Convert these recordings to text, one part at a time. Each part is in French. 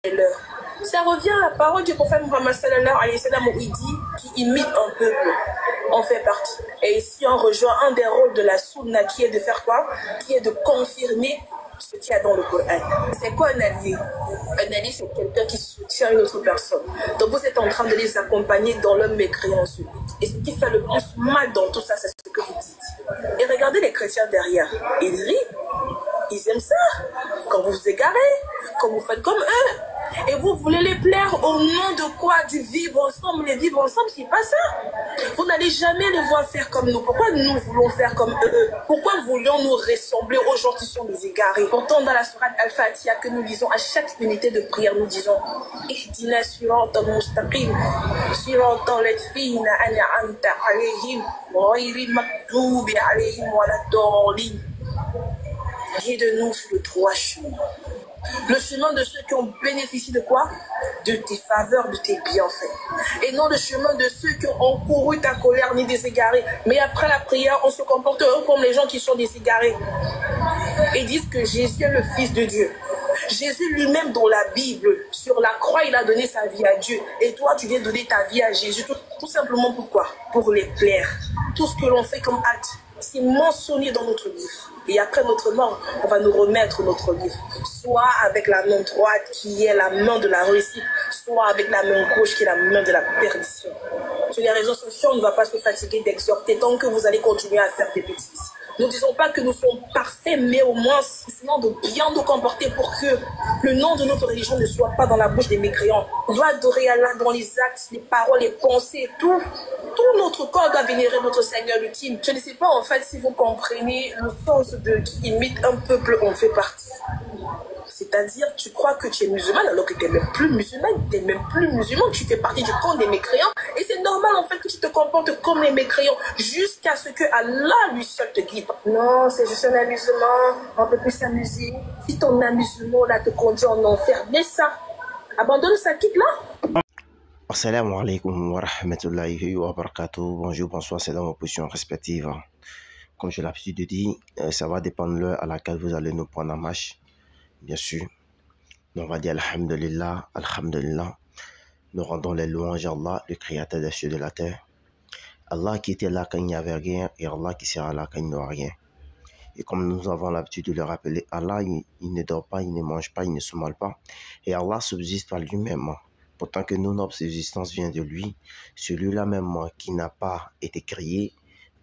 Ça revient à la parole du prophète Muhammad sallallahu alayhi wa sallam où il dit qui imite un peuple. On fait partie. Et ici, on rejoint un des rôles de la sunna qui est de faire quoi? Qui est de confirmer ce qu'il y a dans le Coran. C'est quoi un allié? Un allié, c'est quelqu'un qui soutient une autre personne. Donc vous êtes en train de les accompagner dans leur mécréance. Et ce qui fait le plus mal dans tout ça, c'est ce que vous dites. Et regardez les chrétiens derrière. Ils rient. Ils aiment ça. Quand vous vous égarez, quand vous faites comme eux. Et vous voulez les plaire au nom de quoi? Du vivre ensemble. Les vivre ensemble, c'est pas ça. Vous n'allez jamais les voir faire comme nous. Pourquoi nous voulons faire comme eux? Pourquoi voulions-nous ressembler aux gens qui sont des égarés? Pourtant, dans la sourate Al-Fatiha que nous lisons à chaque unité de prière, nous disons Ihdina siratal mustaqim, siratal ladzina an'amta alayhim, ghayril maghdubi alayhim waladdallin. Guide-nous sur le droit chemin. Le chemin de ceux qui ont bénéficié de quoi? De tes faveurs, de tes bienfaits. Et non le chemin de ceux qui ont encouru ta colère ni des égarés. Mais après la prière, on se comporte comme les gens qui sont des égarés. Et disent que Jésus est le Fils de Dieu. Jésus lui-même dans la Bible, sur la croix, il a donné sa vie à Dieu. Et toi, tu viens donner ta vie à Jésus. Tout simplement pourquoi? Pour les plaire. Tout ce que l'on fait comme acte, c'est mentionné dans notre livre. Et après notre mort, on va nous remettre notre livre. Soit avec la main droite qui est la main de la réussite, soit avec la main gauche qui est la main de la perdition. Sur les réseaux sociaux, on ne va pas se fatiguer d'exhorter tant que vous allez continuer à faire des bêtises. Nous ne disons pas que nous sommes parfaits, mais au moins, essayons de bien nous comporter pour que le nom de notre religion ne soit pas dans la bouche des mécréants. On doit adorer Allah dans les actes, les paroles, les pensées, tout. Tout notre corps doit vénérer notre Seigneur ultime. Je ne sais pas en fait si vous comprenez le sens de qui imite un peuple, on fait partie. C'est-à-dire, tu crois que tu es musulman alors que tu n'es même plus musulman, tu fais partie du camp des mécréants. Et c'est normal en fait que tu te comportes comme les mécréants jusqu'à ce que Allah lui seul te guide. Non, c'est juste un amusement, on peut plus s'amuser. Si ton amusement là te conduit en enfer, laisse ça. Abandonne ça, quitte-là. Assalamu alaikum wa rahmatullahi wa barakatuh. Bonjour, bonsoir, c'est dans vos positions respectives. Comme j'ai l'habitude de dire, ça va dépendre de l'heure à laquelle vous allez nous prendre en marche. Bien sûr, on va dire Alhamdulillah, Alhamdulillah. Nous rendons les louanges à Allah, le créateur des cieux et de la terre. Allah qui était là quand il n'y avait rien et Allah qui sera là quand il n'y aura rien. Et comme nous avons l'habitude de le rappeler, Allah, il ne dort pas, il ne mange pas, il ne sommeille pas. Et Allah subsiste par lui-même. Pourtant que nous, notre subsistance vient de lui. Celui-là même qui n'a pas été créé,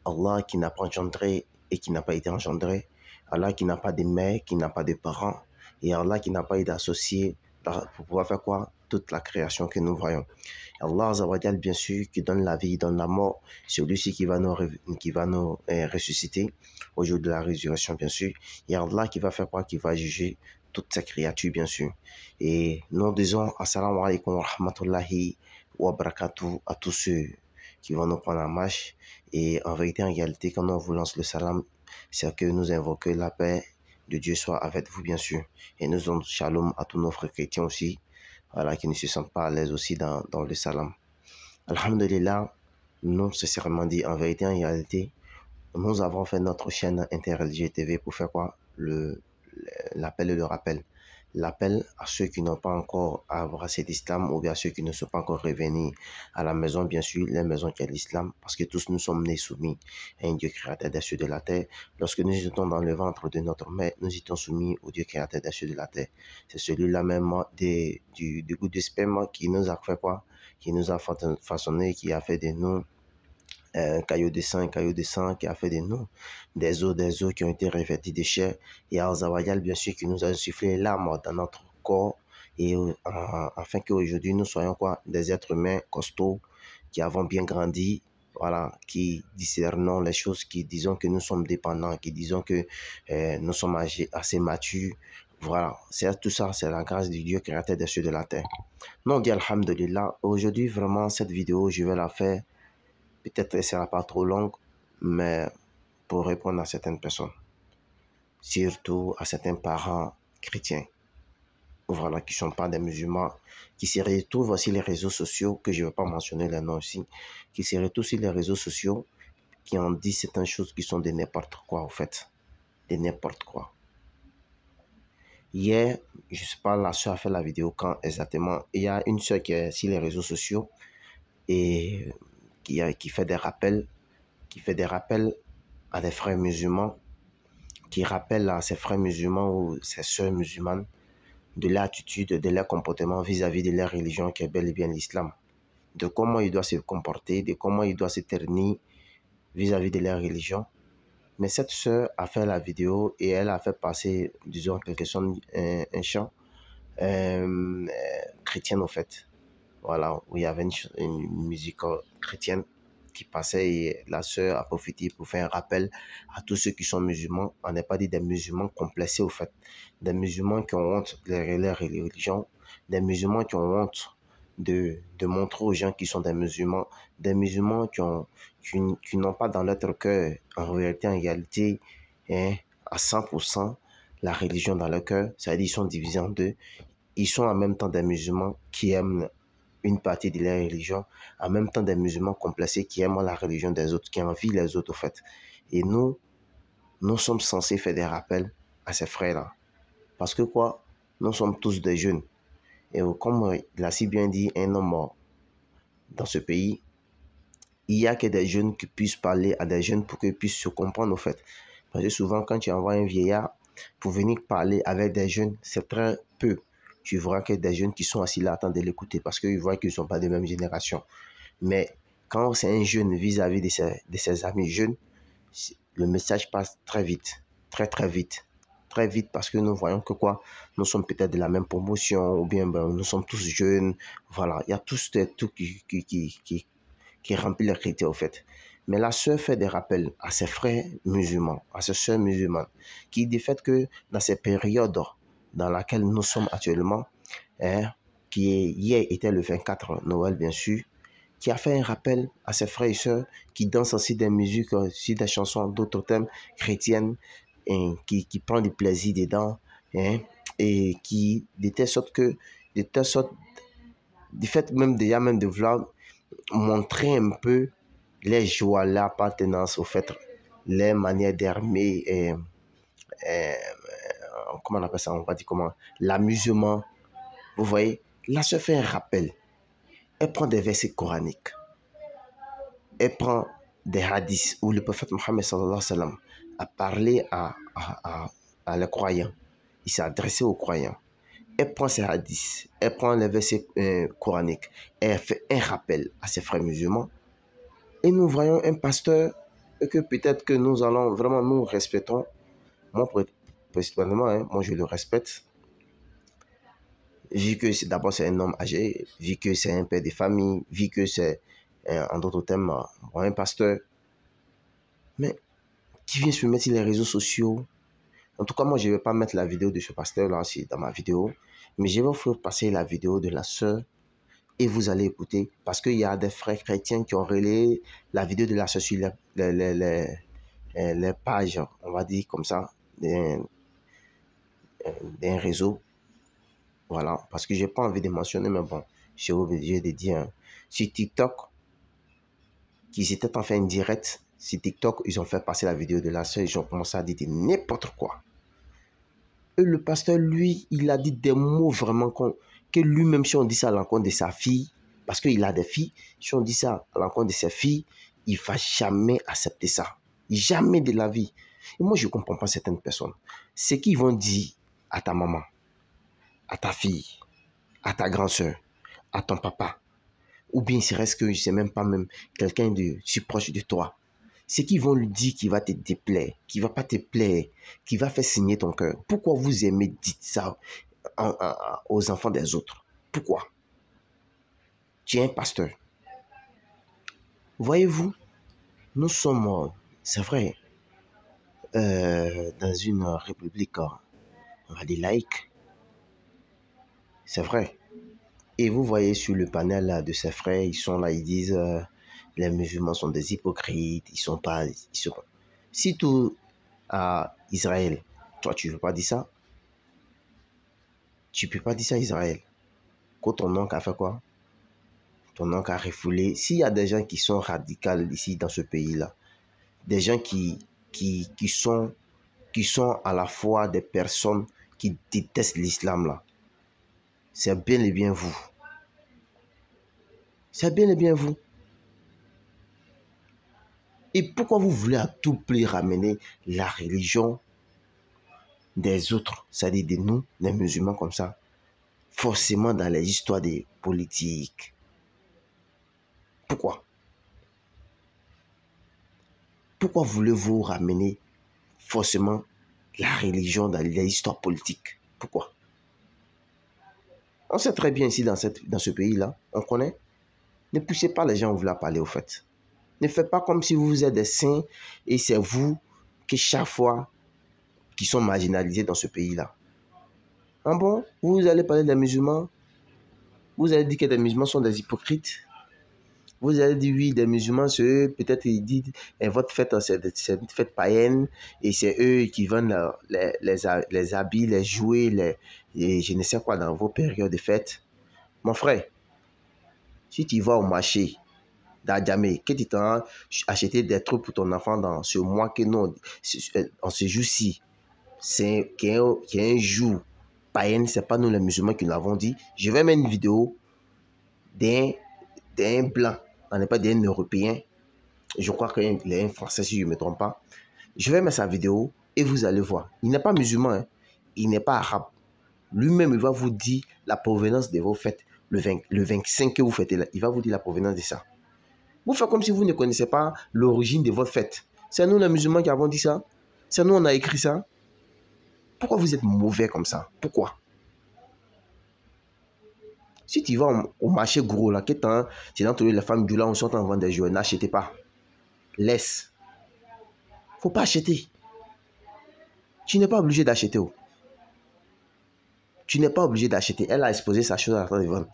Allah qui n'a pas engendré et qui n'a pas été engendré, Allah qui n'a pas de mère, qui n'a pas de parents, et Allah qui n'a pas été associé pour pouvoir faire quoi? Toute la création que nous voyons. Allah Azawajal, bien sûr, qui donne la vie, donne la mort, celui-ci qui va nous ressusciter au jour de la résurrection, bien sûr. Et Allah qui va faire quoi? Qui va juger toutes ces créatures, bien sûr. Et nous disons assalamu alaikum wa rahmatullahi wa barakatuh à tous ceux qui vont nous prendre en marche. Et en vérité, en réalité, quand on vous lance le salam, c'est que nous invoquons la paix de Dieu soit avec vous, bien sûr. Et nous donnons shalom à tous nos frères chrétiens aussi, voilà, qui ne se sentent pas à l'aise aussi dans le salam. Alhamdulillah, nous, sincèrement dit, en vérité, en réalité, nous avons fait notre chaîne InterReligieux TV pour faire quoi? L'appel et le rappel. L'appel à ceux qui n'ont pas encore embrassé l'islam ou bien à ceux qui ne sont pas encore revenus à la maison, bien sûr, la maison qui est l'islam, parce que tous nous sommes nés soumis à un Dieu créateur des cieux de la terre. Lorsque nous étions dans le ventre de notre mère, nous étions soumis au Dieu créateur des cieux de la terre. C'est celui-là même du goût de sperme qui nous a fait quoi? Qui nous a façonné, qui a fait de nous un caillot de sang qui a fait de nous des os qui ont été revêtis de chair, et Azawajal, bien sûr, qui nous a insufflé l'âme dans notre corps, et afin qu'aujourd'hui nous soyons quoi? Des êtres humains costauds, qui avons bien grandi, voilà, qui discernons les choses, qui disons que nous sommes dépendants, qui disons que nous sommes assez matures. Voilà, c'est tout ça, c'est la grâce du Dieu créateur des cieux de la terre. Nous on dit Alhamdulillah. Aujourd'hui, vraiment, cette vidéo, je vais la faire. Peut-être qu'elle ne sera pas trop longue, mais pour répondre à certaines personnes, surtout à certains parents chrétiens, voilà, qui ne sont pas des musulmans, qui se retrouvent aussi les réseaux sociaux, que je ne vais pas mentionner les noms aussi, qui se retrouvent sur les réseaux sociaux, qui en disent certaines choses qui sont de n'importe quoi, en fait, de n'importe quoi. Hier, je ne sais pas, la soeur a fait la vidéo quand exactement. Il y a une soeur qui est sur les réseaux sociaux et qui fait des rappels, à des frères musulmans, qui rappelle à ses frères musulmans ou ses sœurs musulmanes de leur attitude, de leur comportement vis-à-vis de leur religion qui est bel et bien l'islam, de comment ils doivent se comporter, de comment ils doivent se tenir vis-à-vis de leur religion. Mais cette sœur a fait la vidéo et elle a fait passer, disons, quelque chose, un chant chrétien au fait. Voilà, où il y avait une musique chrétienne qui passait et la sœur a profité pour faire un rappel à tous ceux qui sont musulmans. On n'est pas dit des musulmans complexés au fait, des musulmans qui ont honte de leur religion, des musulmans qui ont honte de montrer aux gens qui sont des musulmans qui n'ont pas dans leur cœur, en réalité, hein, à 100%, la religion dans leur cœur. C'est-à-dire qu'ils sont divisés en deux. Ils sont en même temps des musulmans qui aiment une partie de leur religion, en même temps des musulmans complexés qui aiment la religion des autres, qui envient les autres, au fait. Et nous sommes censés faire des rappels à ces frères-là. Parce que quoi? Nous sommes tous des jeunes. Et comme il a si bien dit un homme dans ce pays, il y a que des jeunes qui puissent parler à des jeunes pour qu'ils puissent se comprendre, au fait. Parce que souvent, quand tu envoies un vieillard pour venir parler avec des jeunes, c'est très peu. Tu verras que des jeunes qui sont assis là attendent de l'écouter parce qu'ils voient qu'ils ne sont pas de même génération. Mais quand c'est un jeune vis-à-vis de ses amis jeunes, le message passe très vite, très vite. Très vite parce que nous voyons que quoi, nous sommes peut-être de la même promotion ou bien nous sommes tous jeunes. Voilà, il y a tous des trucs qui remplit les critères au fait. Mais la sœur fait des rappels à ses frères musulmans, à ses sœurs musulmanes, qui dit fait que dans ces périodes dans laquelle nous sommes actuellement, qui hier était le 24 Noël bien sûr, qui a fait un rappel à ses frères et sœurs qui dansent aussi des musiques, aussi des chansons d'autres thèmes chrétiennes, et qui prend du plaisir dedans, et qui de telle sorte que, du fait même déjà même de vouloir montrer un peu les joies, l'appartenance au fait, les manières d'aimer, comment on appelle ça, on va dire comment, l'amusement. Vous voyez, là se fait un rappel. Elle prend des versets coraniques. Elle prend des hadiths où le prophète Mohammed sallallahu alayhi wa sallam a parlé à les croyants. Il s'est adressé aux croyants. Elle prend ses hadiths, elle prend les versets coraniques, et elle fait un rappel à ses frères musulmans. Et nous voyons un pasteur que peut-être que nous allons vraiment, nous respectons. Moi, principalement, moi je le respecte. Vu que d'abord c'est un homme âgé, vu que c'est un père de famille, vu que c'est, en d'autres termes, un pasteur. Mais qui vient se mettre sur les réseaux sociaux. En tout cas, moi, je ne vais pas mettre la vidéo de ce pasteur-là dans ma vidéo, mais je vais vous faire passer la vidéo de la sœur et vous allez écouter, parce qu'il y a des frères chrétiens qui ont relayé la vidéo de la sœur sur les pages, on va dire comme ça, d'un réseau. Voilà, parce que je n'ai pas envie de mentionner, mais bon, je suis obligé de dire. Sur TikTok, qu'ils étaient en fait une direct, sur TikTok, ils ont fait passer la vidéo de la sœur, ils ont commencé à dire n'importe quoi. Et le pasteur, lui, il a dit des mots vraiment que lui-même, si on dit ça à l'encontre de sa fille, parce qu'il a des filles, si on dit ça à l'encontre de ses filles, il ne va jamais accepter ça. Jamais de la vie. Et moi, je ne comprends pas certaines personnes. Ce qu'ils vont dire à ta maman, à ta fille, à ta grande soeur, à ton papa, ou bien il reste que je ne sais même pas même quelqu'un de si proche de toi, ce qu'ils vont lui dire qui va te déplaire, qui ne va pas te plaire, qui va faire signer ton cœur. Pourquoi vous aimez dire ça aux enfants des autres? Pourquoi? Tu es un pasteur. Voyez-vous, nous sommes, c'est vrai, dans une république, on va dire laïque. C'est vrai. Et vous voyez sur le panel là, de ces frères, ils sont là, ils disent les musulmans sont des hypocrites, ils sont pas. Si tout à Israël, toi tu veux pas dire ça, tu peux pas dire ça à Israël. Quand ton oncle a fait quoi? Ton oncle a refoulé. S'il y a des gens qui sont radicaux ici dans ce pays-là, des gens qui sont à la fois des personnes qui déteste l'islam là, c'est bien et bien vous. C'est bien et bien vous. Et pourquoi vous voulez à tout prix ramener la religion des autres, c'est-à-dire de nous, les musulmans comme ça, forcément dans les histoires des politiques? Pourquoi? Pourquoi voulez-vous ramener forcément la religion dans les histoires politiques? Pourquoi? On sait très bien ici dans ce pays-là, on connaît. Ne poussez pas les gens à vouloir parler au fait. Ne faites pas comme si vous êtes des saints et c'est vous qui chaque fois qui sont marginalisés dans ce pays-là. Ah bon? Vous allez parler des musulmans? Vous allez dire que les musulmans sont des hypocrites? Vous allez dire oui, des musulmans, c'est eux, peut-être ils disent votre fête, c'est une fête païenne et c'est eux qui vendent les habits, les jouets, et je ne sais quoi dans vos périodes de fête. Mon frère, si tu vas au marché d'Adjamé, que tu t'as acheté des trucs pour ton enfant dans ce mois que non, en ce jour-ci, qui est un jour païen, c'est pas nous les musulmans qui l'avons dit. Je vais mettre une vidéo d'un blanc, on n'est pas d'un Européen, je crois qu'il est un Français si je ne me trompe pas. Je vais mettre sa vidéo et vous allez voir. Il n'est pas musulman, hein. Il n'est pas arabe. Lui-même, il va vous dire la provenance de vos fêtes. Le 25 que vous fêtez là, il va vous dire la provenance de ça. Vous faites comme si vous ne connaissez pas l'origine de votre fête. C'est nous les musulmans qui avons dit ça. C'est nous on a écrit ça. Pourquoi vous êtes mauvais comme ça? Pourquoi? Si tu vas au marché gros là, c'est dans les femmes du là, on sont en vente des jouets, n'achetez pas. Laisse. Faut pas acheter. Tu n'es pas obligé d'acheter. Tu n'es pas obligé d'acheter. Elle a exposé sa chose à la table de vente.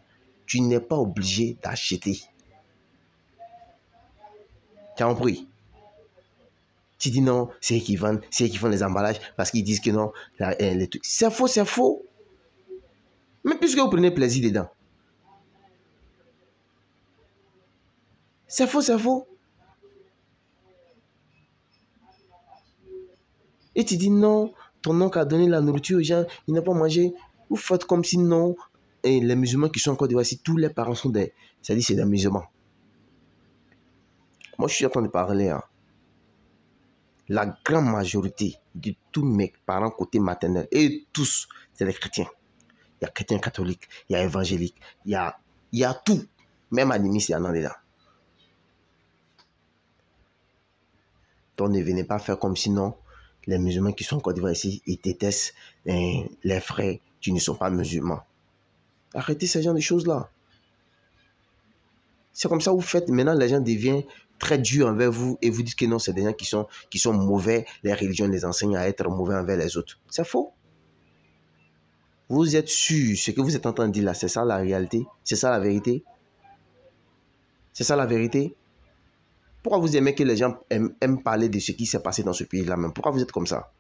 Tu n'es pas obligé d'acheter. Tu as compris? Tu dis non, c'est eux qui vendent les emballages parce qu'ils disent que non, les trucs. C'est faux, c'est faux. Mais puisque vous prenez plaisir dedans. C'est faux, c'est faux. Et tu dis non, ton oncle a donné la nourriture aux gens, il n'a pas mangé. Vous faites comme si non, et les musulmans qui sont en Côte d'Ivoire, si tous les parents sont des... C'est-à-dire c'est des musulmans. Moi, je suis en train de parler. Hein. La grande majorité de tous mes parents côté maternel, et tous, c'est des chrétiens. Il y a chrétiens catholiques, il y a évangéliques, il y a tout. Même animistes, il y en a là. Donc ne venez pas faire comme sinon les musulmans qui sont en Côte d'Ivoire ici, ils détestent les frères qui ne sont pas musulmans. Arrêtez ce genre de choses-là. C'est comme ça que vous faites. Maintenant, les gens deviennent très durs envers vous et vous dites que non, c'est des gens qui sont mauvais. Les religions les enseignent à être mauvais envers les autres. C'est faux. Vous êtes sûr, ce que vous êtes en train de dire là, c'est ça la réalité? C'est ça la vérité? C'est ça la vérité? Pourquoi vous aimez que les gens aiment parler de ce qui s'est passé dans ce pays-là même? Pourquoi vous êtes comme ça?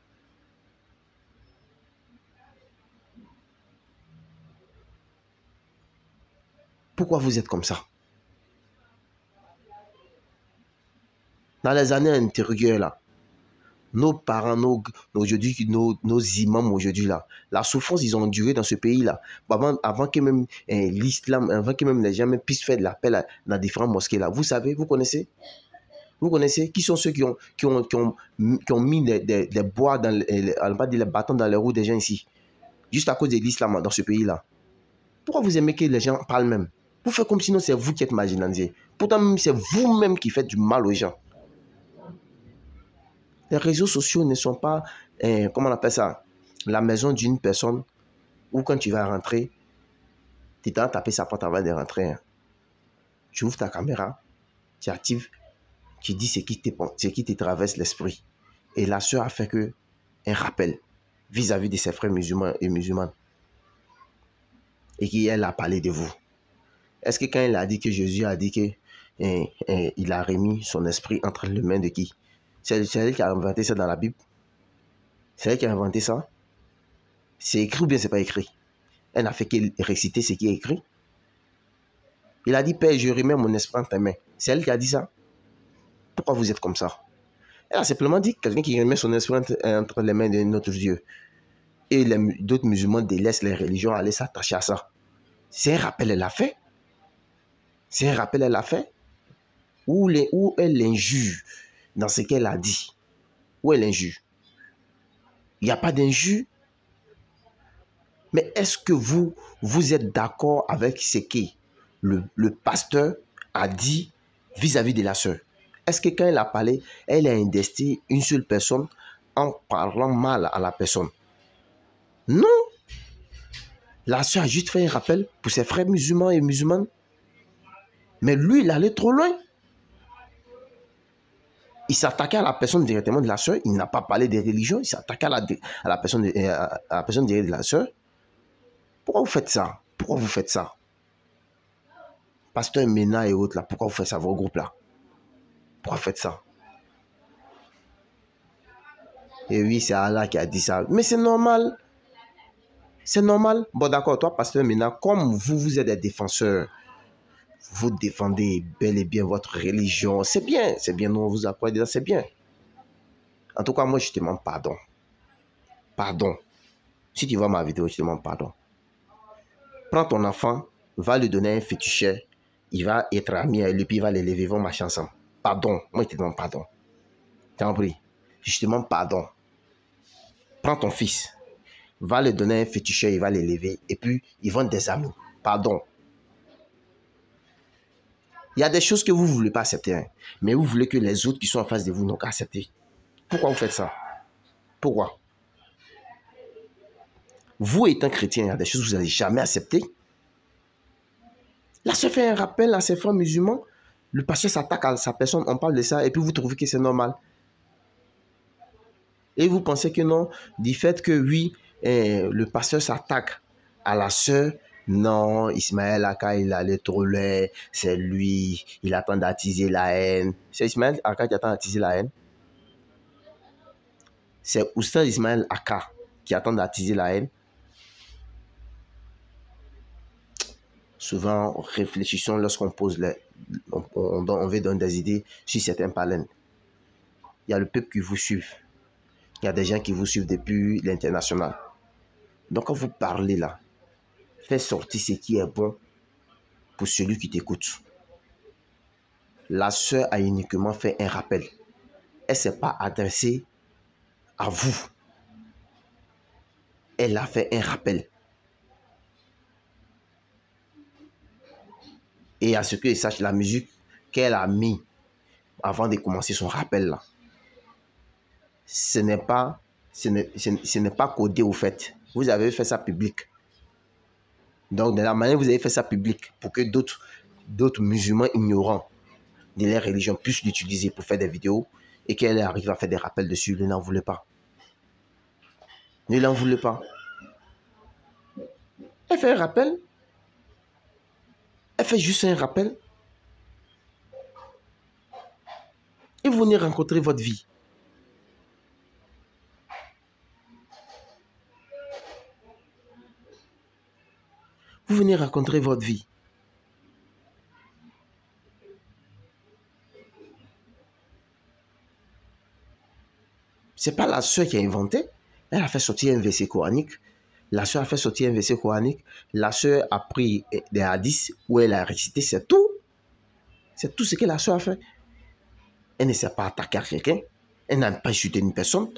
Pourquoi vous êtes comme ça? Dans les années antérieures, là, nos parents, nos imams aujourd'hui, là, la souffrance, ils ont enduré dans ce pays-là. Avant que même l'islam, avant que même les gens puissent faire de l'appel dans différentes mosquées, là. Vous savez, vous connaissez? Vous connaissez qui sont ceux qui ont mis des bois, les bâtons dans les roues des gens ici, juste à cause de l'islam dans ce pays-là? Pourquoi vous aimez que les gens parlent même? Vous faites comme sinon c'est vous qui êtes marginalisé. Pourtant, même c'est vous-même qui faites du mal aux gens. Les réseaux sociaux ne sont pas, comment on appelle ça, la maison d'une personne où quand tu vas rentrer, tu t'as tapé sa porte avant de rentrer. Hein. Tu ouvres ta caméra, tu actives, tu dis ce qui te traverse l'esprit. Et la sœur a fait un rappel vis-à-vis de ses frères musulmans et musulmanes. Et qu'elle a parlé de vous. Est-ce que quand elle a dit que Jésus a dit qu'il a remis son esprit entre les mains de qui? C'est elle qui a inventé ça dans la Bible? C'est elle qui a inventé ça? C'est écrit ou bien c'est pas écrit? Elle n'a fait que réciter ce qui est écrit. Il a dit, Père, je remets mon esprit entre tes mains. C'est elle qui a dit ça? Pourquoi vous êtes comme ça? Elle a simplement dit quelqu'un qui remet son esprit entre les mains de notre Dieu. et d'autres musulmans délaissent les religions, aller s'attacher à ça. C'est un rappel, elle a fait. C'est un rappel, elle a fait. Où est l'injure dans ce qu'elle a dit? Où est l'injure? Il n'y a pas d'injure. Mais est-ce que vous êtes d'accord avec ce que le pasteur a dit vis-à-vis de la sœur? Est-ce que quand elle a parlé, elle a investi une seule personne en parlant mal à la personne? Non. La sœur a juste fait un rappel pour ses frères musulmans et musulmanes. Mais lui, il allait trop loin. Il s'attaquait à la personne directement de la sœur. Il n'a pas parlé des religions. Il s'attaquait à la personne directe de la sœur. Pourquoi vous faites ça? Pourquoi vous faites ça? Pasteur Mena et autres là, pourquoi vous faites ça, vos groupes là? Pourquoi vous faites ça? Et oui, c'est Allah qui a dit ça. Mais c'est normal. C'est normal. Bon, d'accord, toi, pasteur Mena, comme vous êtes des défenseurs, vous défendez bel et bien votre religion. C'est bien, nous vous apprenez, c'est bien. En tout cas, moi, je te demande pardon. Pardon. Si tu vois ma vidéo, je te demande pardon. Prends ton enfant, va lui donner un féticheur, il va être ami avec lui, puis il va l'élever, ils vont marcher ensemble. Pardon, moi je te demande pardon. T'as compris? Je te demande pardon. Prends ton fils, va lui donner un féticheur, il va l'élever, et puis ils vont être des amis. Pardon. Il y a des choses que vous ne voulez pas accepter, hein, mais vous voulez que les autres qui sont en face de vous n'ont qu'à accepter. Pourquoi vous faites ça? Pourquoi? Vous étant chrétien, il y a des choses que vous n'allez jamais accepter. Là, se fait un rappel à ses frères musulmans. Le pasteur s'attaque à sa personne, on parle de ça, et puis vous trouvez que c'est normal. Et vous pensez que non, du fait que oui, le pasteur s'attaque à la sœur, non, Ismaël Aka, il allait trop loin, c'est lui, il attend d'attiser la haine. C'est Ismaël Aka qui attend d'attiser la haine. C'est Oustaz Ismaël Aka qui attend d'attiser la haine. Souvent, réfléchissons lorsqu'on pose on veut donner des idées sur certains palènes. Il y a le peuple qui vous suit. Il y a des gens qui vous suivent depuis l'international. Donc, quand vous parlez là, faites sortir ce qui est bon pour celui qui t'écoute. La sœur a uniquement fait un rappel. Elle ne s'est pas adressée à vous. Elle a fait un rappel. Et à ce que je sache, la musique qu'elle a mis avant de commencer son rappel là, ce n'est pas codé au fait. Vous avez fait ça public. Donc de la manière vous avez fait ça public pour que d'autres musulmans ignorants de leur religion puissent l'utiliser pour faire des vidéos et qu'elle arrive à faire des rappels dessus. Ne l'en voulez pas. Ne l'en voulez pas. Elle fait un rappel. Elle fait juste un rappel. Et vous venez rencontrer votre vie. Vous venez rencontrer votre vie. C'est pas la sœur qui a inventé. Elle a fait sortir un verset coranique. La sœur a fait sortir un verset coranique. La sœur a pris des hadiths où elle a récité. C'est tout. C'est tout ce que la sœur a fait. Elle ne s'est pas attaquée à quelqu'un. Elle n'a pas insulté une personne.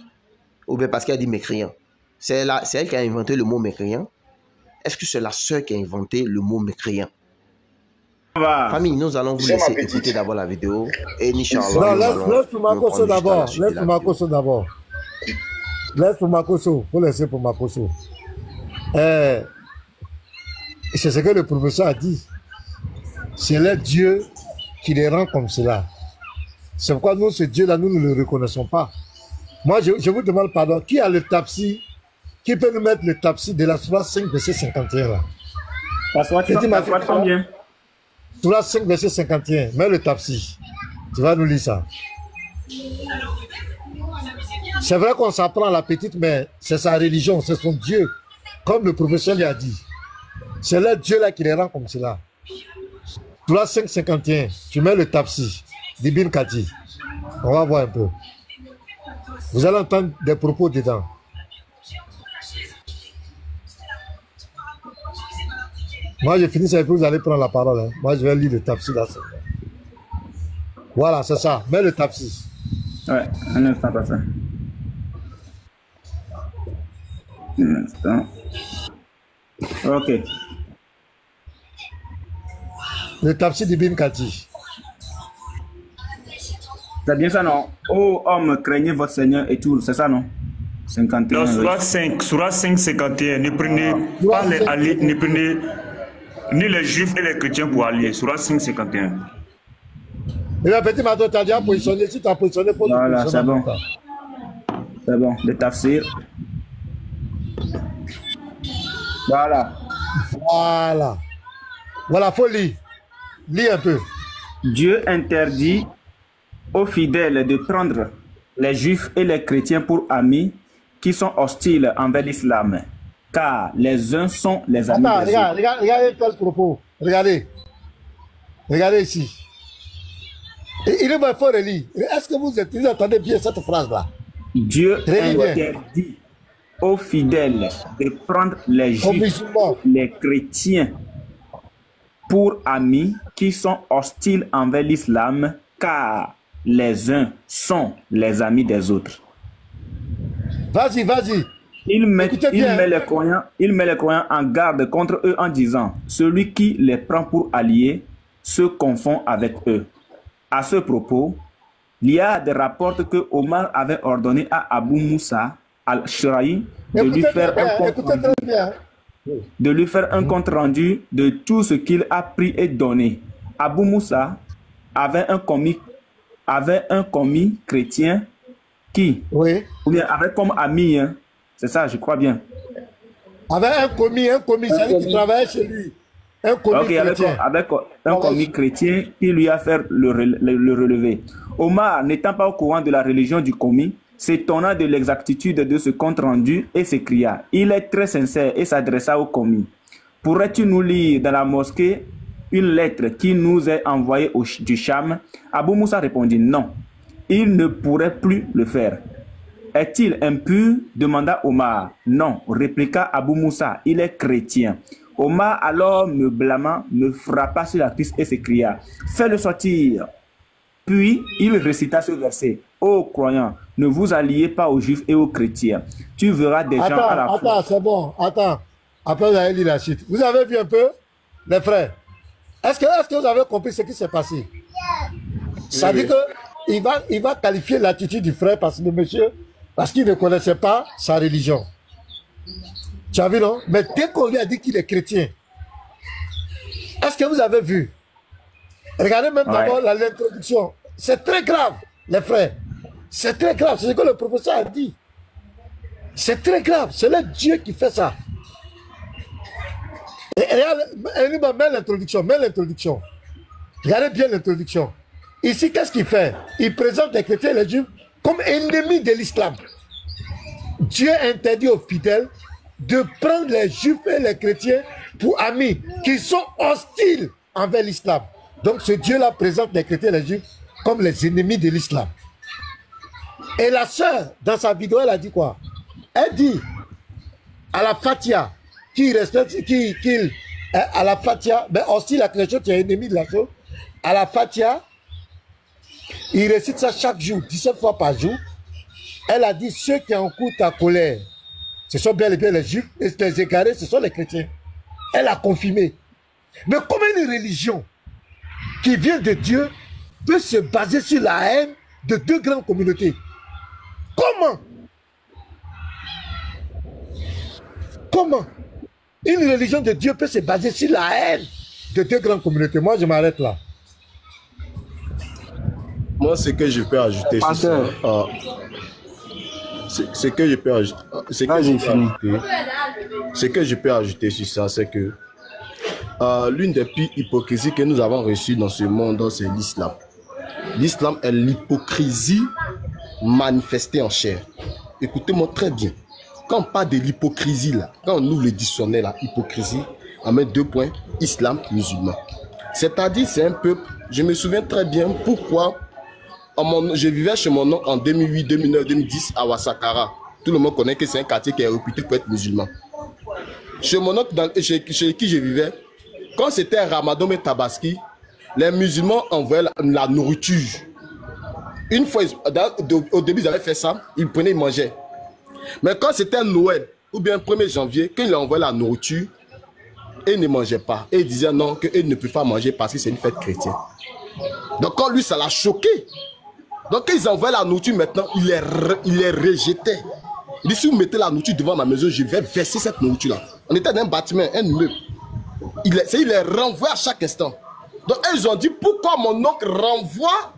Ou bien parce qu'elle a dit mécréant. C'est elle qui a inventé le mot mécréant. Est-ce que c'est la sœur qui a inventé le mot mécréant? Famille, nous allons vous laisser écouter d'abord la vidéo. Et Inch'Allah. Non, laisse pour Makoso d'abord. Laisse pour Makoso d'abord. Laisse pour Makoso. Il faut laisser pour Makoso. C'est ce que le professeur a dit. C'est le Dieu qui les rend comme cela. C'est pourquoi nous, ce Dieu-là, nous ne le reconnaissons pas. Moi, je vous demande pardon. Qui a le tafsir? Qui peut nous mettre le tafsir de la Sourate 5, verset 51 là? La Sourate combien? Sourate 5, verset 51. Mets le tafsir. Tu vas nous lire ça. C'est vrai qu'on s'apprend à la petite, mais c'est sa religion, c'est son Dieu. Comme le professeur lui a dit. C'est le Dieu-là qui les rend comme cela. Sourate 5, 51. Tu mets le tafsir d'Ibn Kathir. On va voir un peu. Vous allez entendre des propos dedans. Moi, je finis ça et puis vous allez prendre la parole. Hein. Moi, je vais lire le tafsir là. Voilà, c'est ça. Mets le tafsir. Ouais, un instant, pas ça. Un instant. Ok. Le tafsir d'Ibn Kati. C'est bien ça, non? Ô homme, craignez votre Seigneur et tout, c'est ça, non? 51. Dans Surah 5, Surah 5, 51, ne prenez pas les alliés, ne prenez ni les juifs ni les chrétiens pour alliés. Surah 5, 51. Et la petite matin, tu as déjà positionné, si tu as positionné, pour voilà, c'est bon. C'est bon, le tafsir. Voilà. Voilà. Voilà, faut lire. Lis un peu. Dieu interdit aux fidèles de prendre les juifs et les chrétiens pour amis qui sont hostiles envers l'islam, car les uns sont les amis des autres. Regardez quel propos. Regardez. Regardez ici. Et il est fort de lire. Est-ce que vous entendez bien cette phrase-là? Dieu interdit aux fidèles de prendre les juifs, les chrétiens pour amis qui sont hostiles envers l'islam, car les uns sont les amis des autres. Vas-y, vas-y. Il met les croyants en garde contre eux en disant, celui qui les prend pour alliés se confond avec eux. À ce propos, il y a des rapports que Omar avait ordonné à Abu Moussa al-Shiraï de lui faire un compte rendu de tout ce qu'il a pris et donné. Abu Moussa avait un commis chrétien qui, ou bien avait comme ami, hein, c'est ça, je crois bien. Avait un commis, c'est-à-dire qui travaillait chez lui. Un commis chrétien. Avec un commis chrétien qui lui a fait le relever. Omar, n'étant pas au courant de la religion du commis, s'étonna de l'exactitude de ce compte rendu et s'écria, il est très sincère, et s'adressa au commis. Pourrais-tu nous lire dans la mosquée une lettre qui nous est envoyée du Cham? Abu Moussa répondit non, il ne pourrait plus le faire. Est-il impur? Demanda Omar. Non, répliqua Abu Moussa, il est chrétien. Omar alors me blâmant, me frappa sur la cuisse et s'écria, fais-le sortir. Puis il récita ce verset, ô croyants, ne vous alliez pas aux juifs et aux chrétiens. Tu verras des gens à la fois. Attends, c'est bon, attends. Après vous avez lu la suite. Vous avez vu un peu, les frères? Est-ce que vous avez compris ce qui s'est passé? Ça dit qu'il va qualifier l'attitude du frère parce qu'il ne connaissait pas sa religion. Tu as vu, non? Mais dès qu'on lui a dit qu'il est chrétien, est-ce que vous avez vu? Regardez même d'abord l'introduction. C'est très grave, les frères. C'est très grave. C'est ce que le professeur a dit. C'est très grave. C'est le Dieu qui fait ça. Et regarde, mets l'introduction. Regardez bien l'introduction. Ici, qu'est-ce qu'il fait? Il présente les chrétiens et les juifs comme ennemis de l'islam. Dieu interdit aux fidèles de prendre les juifs et les chrétiens pour amis qui sont hostiles envers l'islam. Donc ce Dieu-là présente les chrétiens et les juifs comme les ennemis de l'islam. Et la sœur, dans sa vidéo, elle a dit quoi? Elle dit à la Fatia, à la Fatia, mais aussi la chrétienne qui est ennemie de la chose, à la Fatia, il récite ça chaque jour, 17 fois par jour. Elle a dit, ceux qui encourent ta colère, ce sont bien les juifs, et les égarés, ce sont les chrétiens. Elle a confirmé. Mais comment une religion qui vient de Dieu peut se baser sur la haine de deux grandes communautés? Comment? Comment une religion de Dieu peut se baser sur la haine de deux grandes communautés? Moi, je m'arrête là. Moi, ce que je peux ajouter sur ça, ce que je peux ajouter sur ça, c'est que l'une des pires hypocrisies que nous avons reçues dans ce monde, c'est l'islam. L'islam est l'hypocrisie manifestée en chair. Écoutez-moi très bien. Quand on parle de l'hypocrisie, là, quand on ouvre le dictionnaire, la hypocrisie, on met 2 points, islam, musulman. C'est-à-dire, c'est un peuple, je me souviens très bien pourquoi je vivais chez mon oncle en 2008, 2009, 2010 à Ouassakara. Tout le monde connaît que c'est un quartier qui est réputé pour être musulman. Chez mon oncle, chez qui je vivais, quand c'était Ramadan et Tabaski, les musulmans envoyaient la nourriture. Une fois, au début, ils avaient fait ça, ils prenaient, ils mangeaient. Mais quand c'était Noël, ou bien 1er janvier, quand ils envoyaient la nourriture, ils ne mangeaient pas. Et ils disaient non, qu'ils ne peuvent pas manger parce que c'est une fête chrétienne. Donc quand lui, ça l'a choqué. Donc quand ils envoyaient la nourriture maintenant, il les rejetait. Il dit, si vous mettez la nourriture devant ma maison, je vais verser cette nourriture-là. On était dans un bâtiment, un immeuble. Il les renvoie à chaque instant. Donc ils ont dit, pourquoi mon oncle renvoie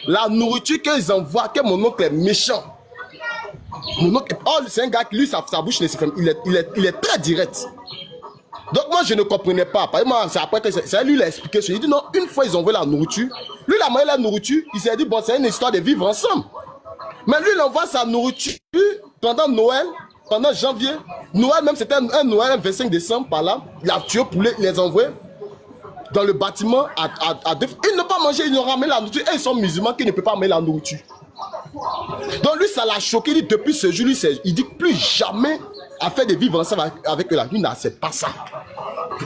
la nourriture qu'ils envoient, que mon oncle est méchant. Mon oncle, oh, c'est un gars qui, lui, sa bouche, il est très direct. Donc moi, je ne comprenais pas. C'est après que c'est lui qui l'a expliqué. Il dit non, une fois ils envoient la nourriture, lui, il a mangé la nourriture, il s'est dit, bon, c'est une histoire de vivre ensemble. Mais lui, il envoie sa nourriture pendant Noël, pendant janvier. Noël, même c'était un Noël, 25 décembre, par là. Il a tué poulet, il les a envoyés dans le bâtiment à deux. Ils n'ont pas mangé, ils n'ont ramené la nourriture. Et ils sont musulmans qui ne peuvent pas amener la nourriture. Donc lui, ça l'a choqué. Il dit, depuis ce jour, il dit plus jamais à faire de vivre ensemble avec eux. Lui, c'est pas ça.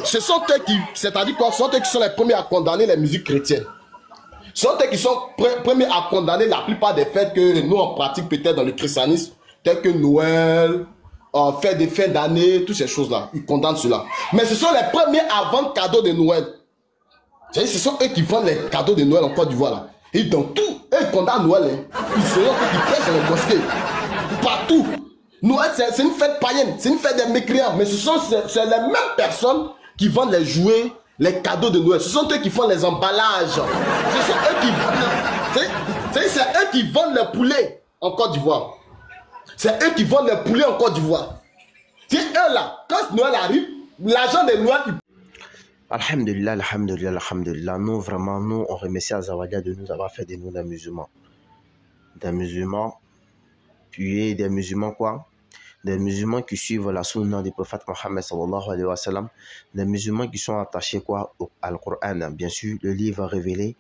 Ce sont eux qui, c'est-à-dire quoi, ce sont eux qui sont les premiers à condamner les musiques chrétiennes. Ce sont eux qui sont premiers à condamner la plupart des fêtes que nous on pratique peut-être dans le christianisme, telles que Noël, fête des fins d'année, toutes ces choses-là. Ils condamnent cela. Mais ce sont les premiers à vendre cadeaux de Noël. Ce sont eux qui vendent les cadeaux de Noël en Côte d'Ivoire là. Et dans tout, eux ils condamnent Noël. Hein. Ils seront qui prêchent dans les mosquées. Partout. Noël, c'est une fête païenne, c'est une fête des mécréants. Mais c'est les mêmes personnes qui vendent les jouets, les cadeaux de Noël. Ce sont eux qui font les emballages. Ce sont eux qui vendent. C'est eux qui vendent les poulets en Côte d'Ivoire. C'est eux qui vendent les poulets en Côte d'Ivoire. C'est eux là. Quand Noël arrive, l'argent de Noël. Alhamdulillah, alhamdulillah, alhamdulillah. Nous, vraiment, nous, on remercie Azawadia de nous avoir fait de nous des musulmans. Des musulmans, puis des musulmans quoi? Des musulmans qui suivent la sunna du prophète Mohammed sallallahu alayhi wa sallam. Des musulmans qui sont attachés quoi? Al Coran, bien sûr, le livre révélé.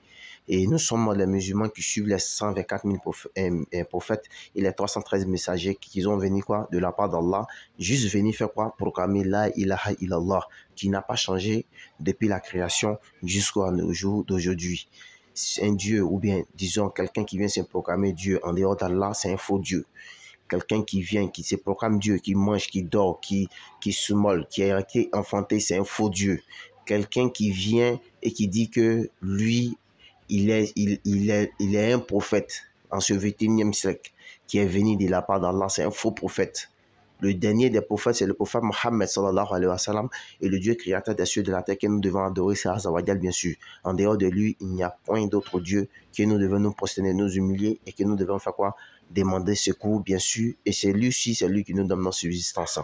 Et nous sommes les musulmans qui suivent les 124 000 prophètes et les 313 messagers qui ont venu quoi de la part d'Allah, juste venir faire quoi? Proclamer la ilaha illallah, qui n'a pas changé depuis la création jusqu'au jour d'aujourd'hui. Un Dieu, ou bien disons quelqu'un qui vient se proclamer Dieu en dehors d'Allah, c'est un faux Dieu. Quelqu'un qui vient, qui se proclame Dieu, qui mange, qui dort, qui se molle, qui a été enfanté, c'est un faux Dieu. Quelqu'un qui vient et qui dit que lui, il est un prophète en ce 21e siècle qui est venu de la part d'Allah, c'est un faux prophète. Le dernier des prophètes, c'est le prophète Mohammed sallallahu alayhi wa sallam, et le Dieu créateur des cieux et de la terre que nous devons adorer, c'est Azawadial bien sûr. En dehors de lui, il n'y a point d'autre Dieu que nous devons nous prosterner, nous humilier et que nous devons faire quoi? Demander secours bien sûr, et c'est lui-ci, c'est lui qui nous donne notre subsistance.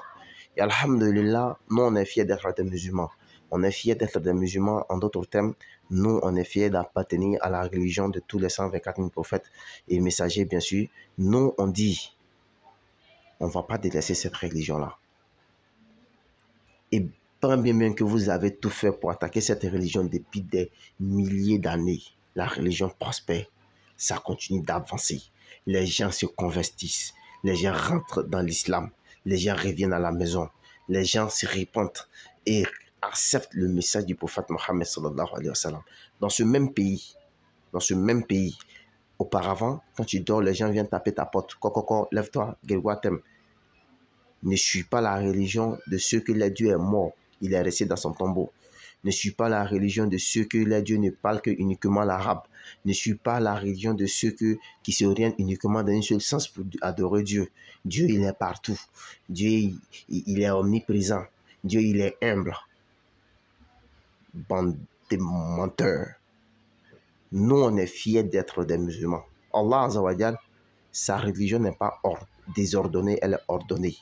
Et alhamdulillah, nous on est fiers d'être des musulmans. On est fiers d'être des musulmans. En d'autres termes, nous, on est fiers d'appartenir à la religion de tous les 124 000 prophètes et messagers, bien sûr. Nous, on dit, on ne va pas délaisser cette religion-là. Et tant bien que vous avez tout fait pour attaquer cette religion depuis des milliers d'années, la religion prospère, ça continue d'avancer. Les gens se convertissent, les gens rentrent dans l'islam, les gens reviennent à la maison, les gens se répandent et accepte le message du prophète Mohammed sallallahu alayhi wa sallam. Dans ce même pays, auparavant, quand tu dors, les gens viennent taper ta porte. Coco, lève-toi, Gelwatem. Ne suis pas la religion de ceux que le Dieu est mort, il est resté dans son tombeau. Ne suis pas la religion de ceux que le Dieu ne parle que uniquement l'arabe. Ne suis pas la religion de ceux qui se orientent uniquement dans un seul sens pour adorer Dieu. Dieu, il est partout. Dieu, il est omniprésent. Dieu, il est humble. Bande de menteurs. Nous, on est fiers d'être des musulmans. Allah Azawajal, sa religion n'est pas désordonnée, elle est ordonnée.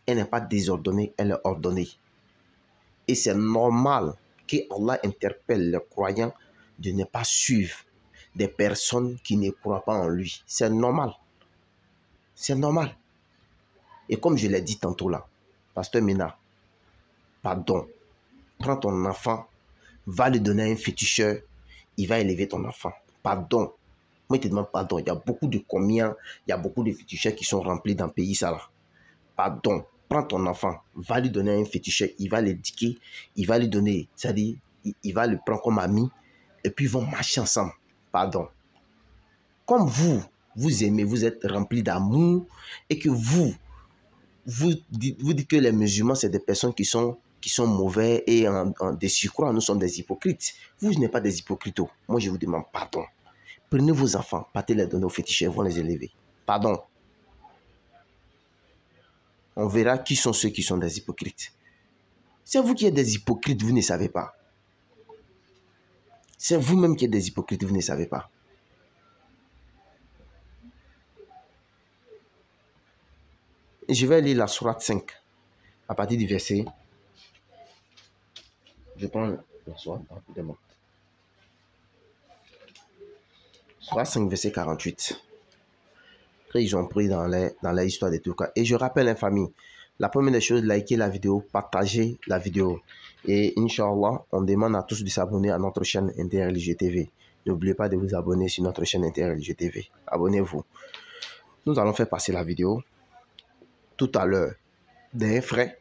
Elle n'est pas désordonnée, elle est ordonnée. Et c'est normal que Allah interpelle les croyants de ne pas suivre des personnes qui ne croient pas en lui. C'est normal. C'est normal. Et comme je l'ai dit tantôt là, Pasteur Mina, pardon. Prends ton enfant, va lui donner un féticheur, il va élever ton enfant. Pardon. Moi, je te demande pardon. Il y a beaucoup de combien, il y a beaucoup de féticheurs qui sont remplis dans le pays, ça là. Pardon. prends ton enfant, va lui donner un féticheur, il va l'éduquer, il va lui donner, c'est-à-dire, il va le prendre comme ami, et puis ils vont marcher ensemble. Pardon. Comme vous aimez, vous êtes rempli d'amour, et que vous dites que les musulmans, c'est des personnes qui sont mauvais et des surcroît, nous sommes des hypocrites. Vous n'êtes pas des hypocrites. Moi, je vous demande pardon. Prenez vos enfants, partez les donner aux féticheurs, vont les élever. Pardon. On verra qui sont ceux qui sont des hypocrites. C'est vous qui êtes des hypocrites, vous ne savez pas. C'est vous-même qui êtes des hypocrites, vous ne savez pas. Je vais lire la sourate 5, à partir du verset. Je prends la sourate rapidement. Sourate 5, verset 48. Après, ils ont pris dans l'histoire de tout cas. Et je rappelle la famille, la première des choses, likez la vidéo, partagez la vidéo. Et Inch'Allah, on demande à tous de s'abonner à notre chaîne Interreligieux TV. N'oubliez pas de vous abonner sur notre chaîne Interreligieux TV. Abonnez-vous. Nous allons faire passer la vidéo tout à l'heure d'un frère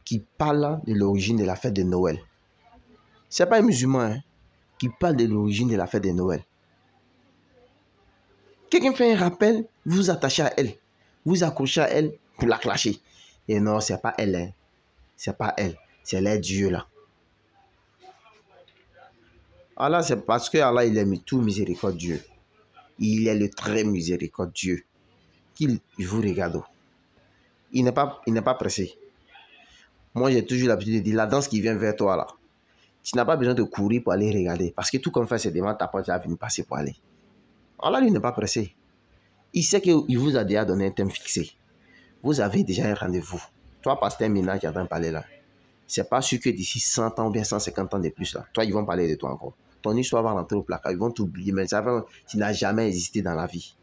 qui parle de l'origine de la fête de Noël. Ce n'est pas un musulman hein, qui parle de l'origine de la fête de Noël. Quelqu'un fait un rappel, vous vous attachez à elle, vous accrochez à elle pour la clasher. Et non, ce n'est pas elle. Hein. Ce n'est pas elle, c'est les dieux là. Allah, c'est parce que Allah, il est tout miséricordieux. Il est le très miséricordieux. Qu'il vous regarde. Il n'est pas pressé. Moi, j'ai toujours l'habitude de dire, la danse qui vient vers toi, là, tu n'as pas besoin de courir pour aller regarder. Parce que tout comme fait, c'est devant ta porte, tu vas venir passer pour aller. Allah, lui, n'est pas pressé. Il sait qu'il vous a déjà donné un thème fixé. Vous avez déjà un rendez-vous. Toi, pasteur Mina, qui est en train de parler là, c'est pas sûr que d'ici 100 ans ou bien 150 ans de plus, là, toi, ils vont parler de toi encore. Ton histoire va rentrer au placard, ils vont t'oublier, mais ça va, tu n'as jamais existé dans la vie.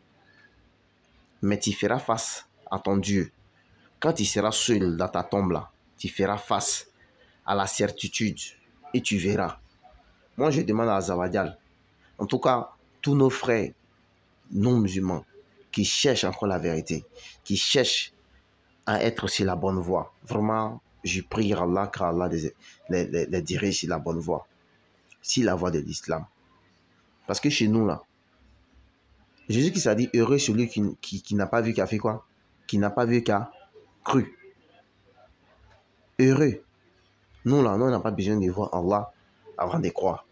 Mais tu feras face à ton Dieu. Quand tu seras seul dans ta tombe là, tu feras face à la certitude et tu verras. Moi, je demande à Zawadial, en tout cas, tous nos frères non musulmans qui cherchent encore la vérité, qui cherchent à être sur la bonne voie. Vraiment, je prie Allah qu'Allah les dirige sur la bonne voie, sur la voie de l'islam. Parce que chez nous là, Jésus qui s'est dit heureux celui qui n'a pas vu qu'a fait quoi? Qui n'a pas vu qu'a cru. Heureux. Nous là, nous, on n'a pas besoin de voir Allah avant de croire.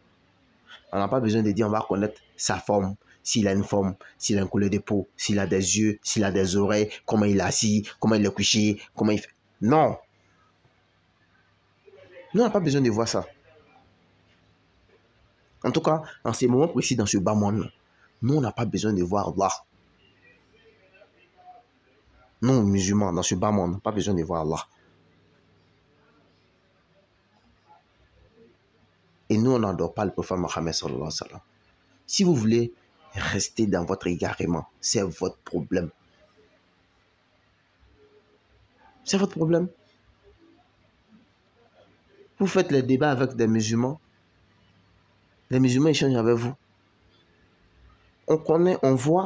On n'a pas besoin de dire on va connaître sa forme, s'il a une forme, s'il a une couleur de peau, s'il a des yeux, s'il a des oreilles, comment il est assis, comment il est couché, comment il fait. Non. Nous, on n'a pas besoin de voir ça. En tout cas, en ces moments précis, dans ce bas monde, nous, on n'a pas besoin de voir Allah. Nous, musulmans, dans ce bas monde, on n'a pas besoin de voir Allah. Et nous, on n'adore pas le prophète Mohammed sallallahu alayhi wa sallam. Si vous voulez rester dans votre égarement, c'est votre problème. C'est votre problème. Vous faites les débats avec des musulmans. Les musulmans échangent avec vous. On connaît, on voit.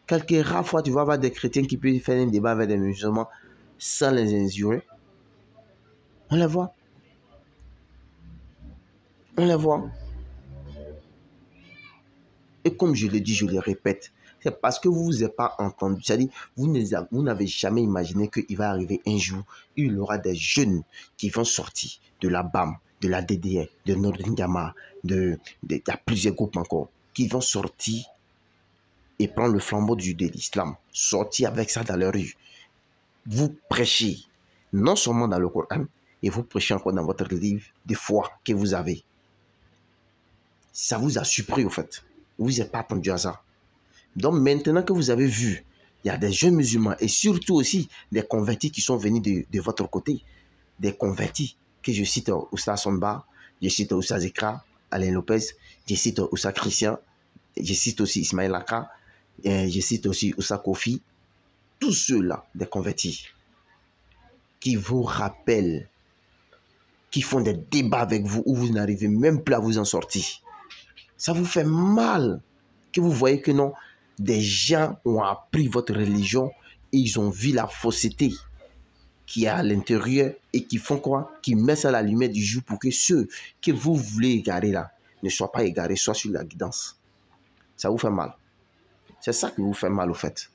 Quelques rares fois, tu vas avoir des chrétiens qui peuvent faire un débat avec des musulmans sans les injurer. On les voit. On les voit. Et comme je le dis, je le répète, c'est parce que vous ne vous êtes pas entendu. C'est-à-dire, vous n'avez jamais imaginé qu'il va arriver un jour où il y aura des jeunes qui vont sortir de la BAM, de la DDR, de Nordingama, il y a plusieurs groupes encore, qui vont sortir et prendre le flambeau de l'islam, sortir avec ça dans leur rue. Vous prêchez, non seulement dans le Coran, et vous prêchez encore dans votre livre de foi que vous avez. Ça vous a surpris, au fait. Vous n'êtes pas attendu à ça. Donc, maintenant que vous avez vu, il y a des jeunes musulmans et surtout aussi des convertis qui sont venus de votre côté. Des convertis, que je cite Oussa Sonba, je cite Oussa Zekra, Alain Lopez, je cite Oussa Christian, je cite aussi Ismaël Aka, je cite aussi Oussa Kofi. Tous ceux-là, des convertis, qui vous rappellent, qui font des débats avec vous où vous n'arrivez même plus à vous en sortir. Ça vous fait mal que vous voyez que non, des gens ont appris votre religion Et ils ont vu la fausseté qui est à l'intérieur et qui font quoi? Qui mettent ça à la lumière du jour pour que ceux que vous voulez égarer là ne soient pas égarés, soient sur la guidance. Ça vous fait mal. C'est ça qui vous fait mal au fait.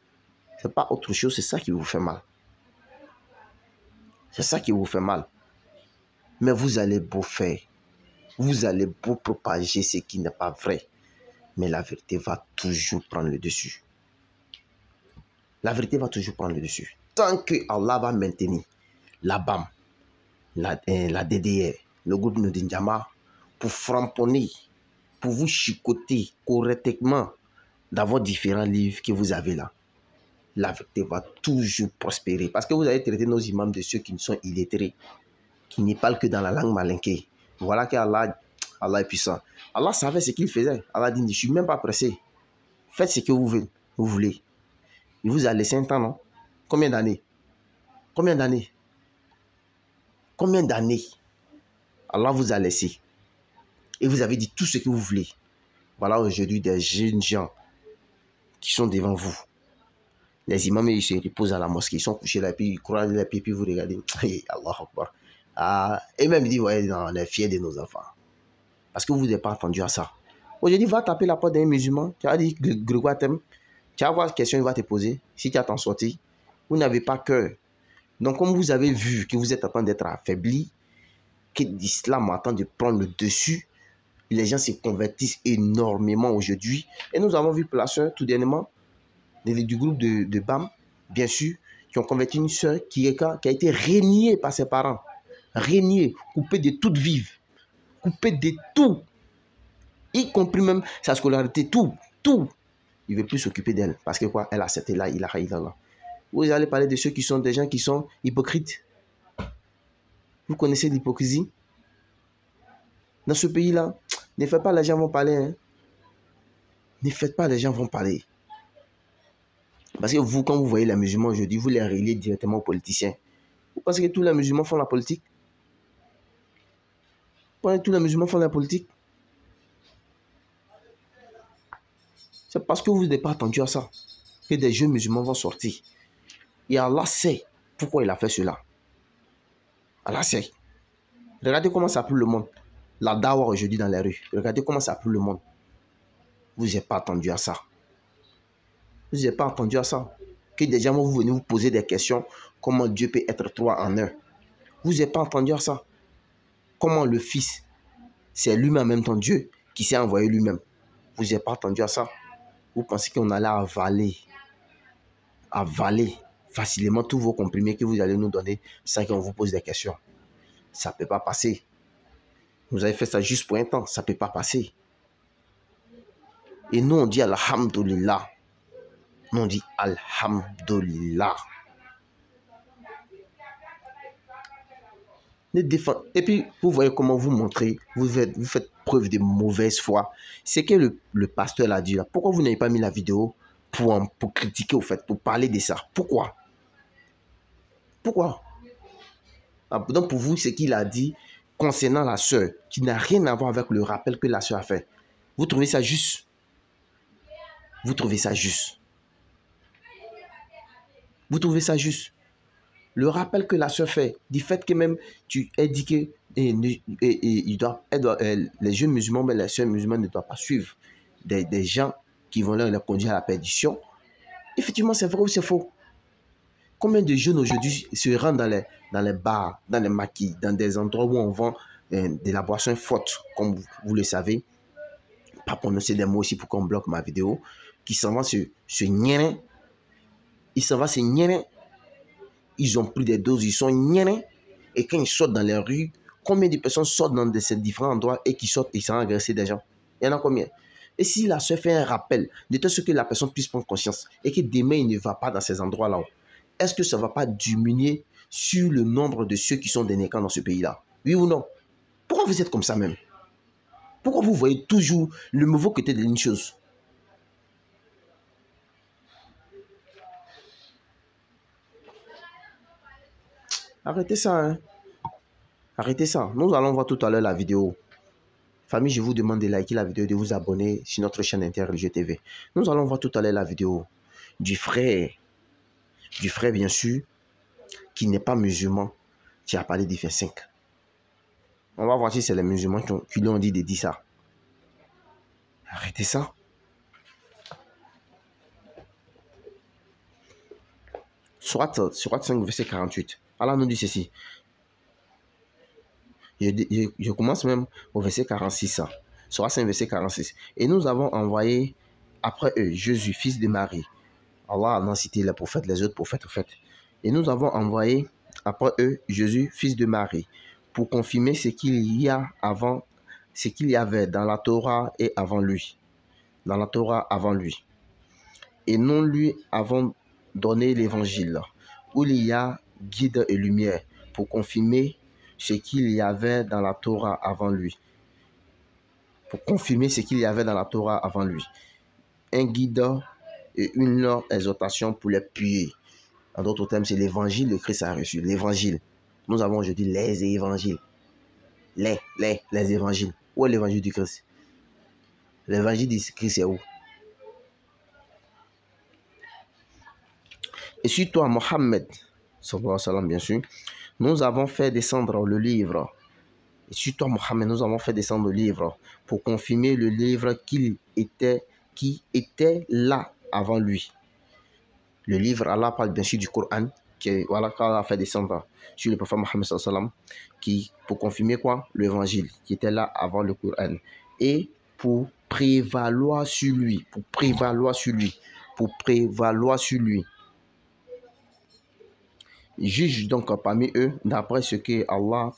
C'est pas autre chose, c'est ça qui vous fait mal. C'est ça qui vous fait mal. Mais vous allez beau faire, vous allez beau propager ce qui n'est pas vrai, mais la vérité va toujours prendre le dessus. La vérité va toujours prendre le dessus. Tant que Allah va maintenir la BAM, la DDR, le groupe Nodinjama, pour framponner, pour vous chicoter correctement dans vos différents livres que vous avez là, la vérité va toujours prospérer. Parce que vous avez traité nos imams de ceux qui ne sont illettrés, qui ne parlent que dans la langue malinquée. Voilà que Allah est puissant. Allah savait ce qu'il faisait. Allah dit, je ne suis même pas pressé. Faites ce que vous voulez. Il vous a laissé un temps, non? Combien d'années? Combien d'années? Combien d'années Allah vous a laissé? Et vous avez dit tout ce que vous voulez. Voilà aujourd'hui des jeunes gens qui sont devant vous. Les imams, ils se reposent à la mosquée, ils sont couchés là, puis ils croisent les pieds, puis vous regardez. Allah Akbar. Et même, ils disent, ouais, on est fiers de nos enfants. Parce que vous n'avez pas entendu à ça. Aujourd'hui, va taper la porte d'un musulman. Tu as dit, Grégoire t'aime. Tu vas voir la question, il va te poser. Si tu as t'en sorti, vous n'avez pas cœur. Donc, comme vous avez vu que vous êtes en train d'être affaibli, que l'islam est en train de prendre le dessus, les gens se convertissent énormément aujourd'hui. Et nous avons vu pour la soeur, tout dernièrement, du groupe de BAM, bien sûr, qui ont converti une soeur qui a été reniée par ses parents. Reniée, coupée de toute vive, coupée de tout, y compris même sa scolarité, tout. Il ne veut plus s'occuper d'elle. Parce que quoi? Elle a accepté là, il a là. Vous allez parler de ceux qui sont des gens qui sont hypocrites. Vous connaissez l'hypocrisie? Dans ce pays-là, ne faites pas, les gens vont parler. Hein. Ne faites pas, les gens vont parler. Parce que vous, quand vous voyez les musulmans aujourd'hui, vous les reliez directement aux politiciens. Vous pensez que tous les musulmans font la politique? Vous pensez que tous les musulmans font la politique? C'est parce que vous n'avez pas attendu à ça que des jeunes musulmans vont sortir. Et Allah sait pourquoi il a fait cela. Allah sait. Regardez comment ça pue le monde. La dawa aujourd'hui dans les rues. Regardez comment ça pue le monde. Vous n'avez pas attendu à ça. Vous n'avez pas entendu à ça. Que des gens vont venir vous poser des questions. Comment Dieu peut être trois en un. Vous n'avez pas entendu à ça. Comment le Fils, c'est lui-même en même temps Dieu qui s'est envoyé lui-même. Vous n'avez pas entendu à ça. Vous pensez qu'on allait avaler facilement tous vos comprimés que vous allez nous donner sans qu'on vous pose des questions. Ça ne peut pas passer. Vous avez fait ça juste pour un temps. Ça ne peut pas passer. Et nous, on dit Alhamdulillah. Nous, on dit Alhamdulillah. Et puis, vous voyez comment vous montrez, vous faites preuve de mauvaise foi. C'est que le pasteur l'a dit là. Pourquoi vous n'avez pas mis la vidéo pour critiquer au fait, pour parler de ça? Pourquoi? Pourquoi? Donc pour vous, ce qu'il a dit concernant la sœur, qui n'a rien à voir avec le rappel que la sœur a fait, vous trouvez ça juste? Vous trouvez ça juste? Vous trouvez ça juste? Le rappel que la sœur fait, du fait que même tu as dit que les jeunes musulmans, mais les sœurs musulmanes ne doivent pas suivre des gens qui vont leur conduire à la perdition. Effectivement, c'est vrai ou c'est faux? Combien de jeunes aujourd'hui se rendent dans les bars, dans les maquis, dans des endroits où on vend de la boisson forte, comme vous le savez, pas prononcer des mots aussi pour qu'on bloque ma vidéo, qui s'en vont se nier. Ils s'en vont se nier. Ils ont pris des doses, ils sont niais. Et quand ils sortent dans les rues, combien de personnes sortent dans ces différents endroits et qui sortent et ils sont agressés des gens? Il y en a combien? Et si la soeur fait un rappel de tout ce que la personne puisse prendre conscience et que demain il ne va pas dans ces endroits-là, est-ce que ça ne va pas diminuer sur le nombre de ceux qui sont délinquants dans ce pays-là? Oui ou non? Pourquoi vous êtes comme ça même? Pourquoi vous voyez toujours le mauvais côté d'une chose? Arrêtez ça, hein. Arrêtez ça. Nous allons voir tout à l'heure la vidéo. Famille, je vous demande de liker la vidéo et de vous abonner sur notre chaîne Interreligieux TV. Nous allons voir tout à l'heure la vidéo du frère du frère, bien sûr, qui n'est pas musulman, qui a parlé du verset 5. On va voir si c'est les musulmans qui lui ont dit de dire ça. Arrêtez ça. Surat 5, verset 48. Allah nous dit ceci. Je commence même au verset 46. Surat 5, verset 46. Et nous avons envoyé après eux Jésus, fils de Marie. Allah a cité les prophètes, les autres prophètes, en fait. Et nous avons envoyé après eux Jésus, fils de Marie, pour confirmer ce qu'il y a avant, ce qu'il y avait dans la Torah et avant lui. Dans la Torah avant lui. Et nous lui avons donné l'évangile, où il y a guide et lumière, pour confirmer ce qu'il y avait dans la Torah avant lui. Pour confirmer ce qu'il y avait dans la Torah avant lui. Un guide et une exhortation pour les purs. En d'autres termes, c'est l'évangile que Christ a reçu. L'évangile. Nous avons aujourd'hui les évangiles. Les évangiles. Où est l'évangile du Christ? L'évangile du Christ est où? Et sur toi, Mohammed, sallallahu alayhi wa sallam, bien sûr, nous avons fait descendre le livre. Et sur toi, Mohammed, nous avons fait descendre le livre pour confirmer le livre qui était là avant lui. Le livre, Allah parle bien sûr du Coran, qu'Allah a fait descendre sur le prophète Mohammed sallallahu alayhi wa sallam, pour confirmer quoi? L'évangile, qui était là avant le Coran. Et pour prévaloir sur lui, Juge donc parmi eux d'après ce que Allah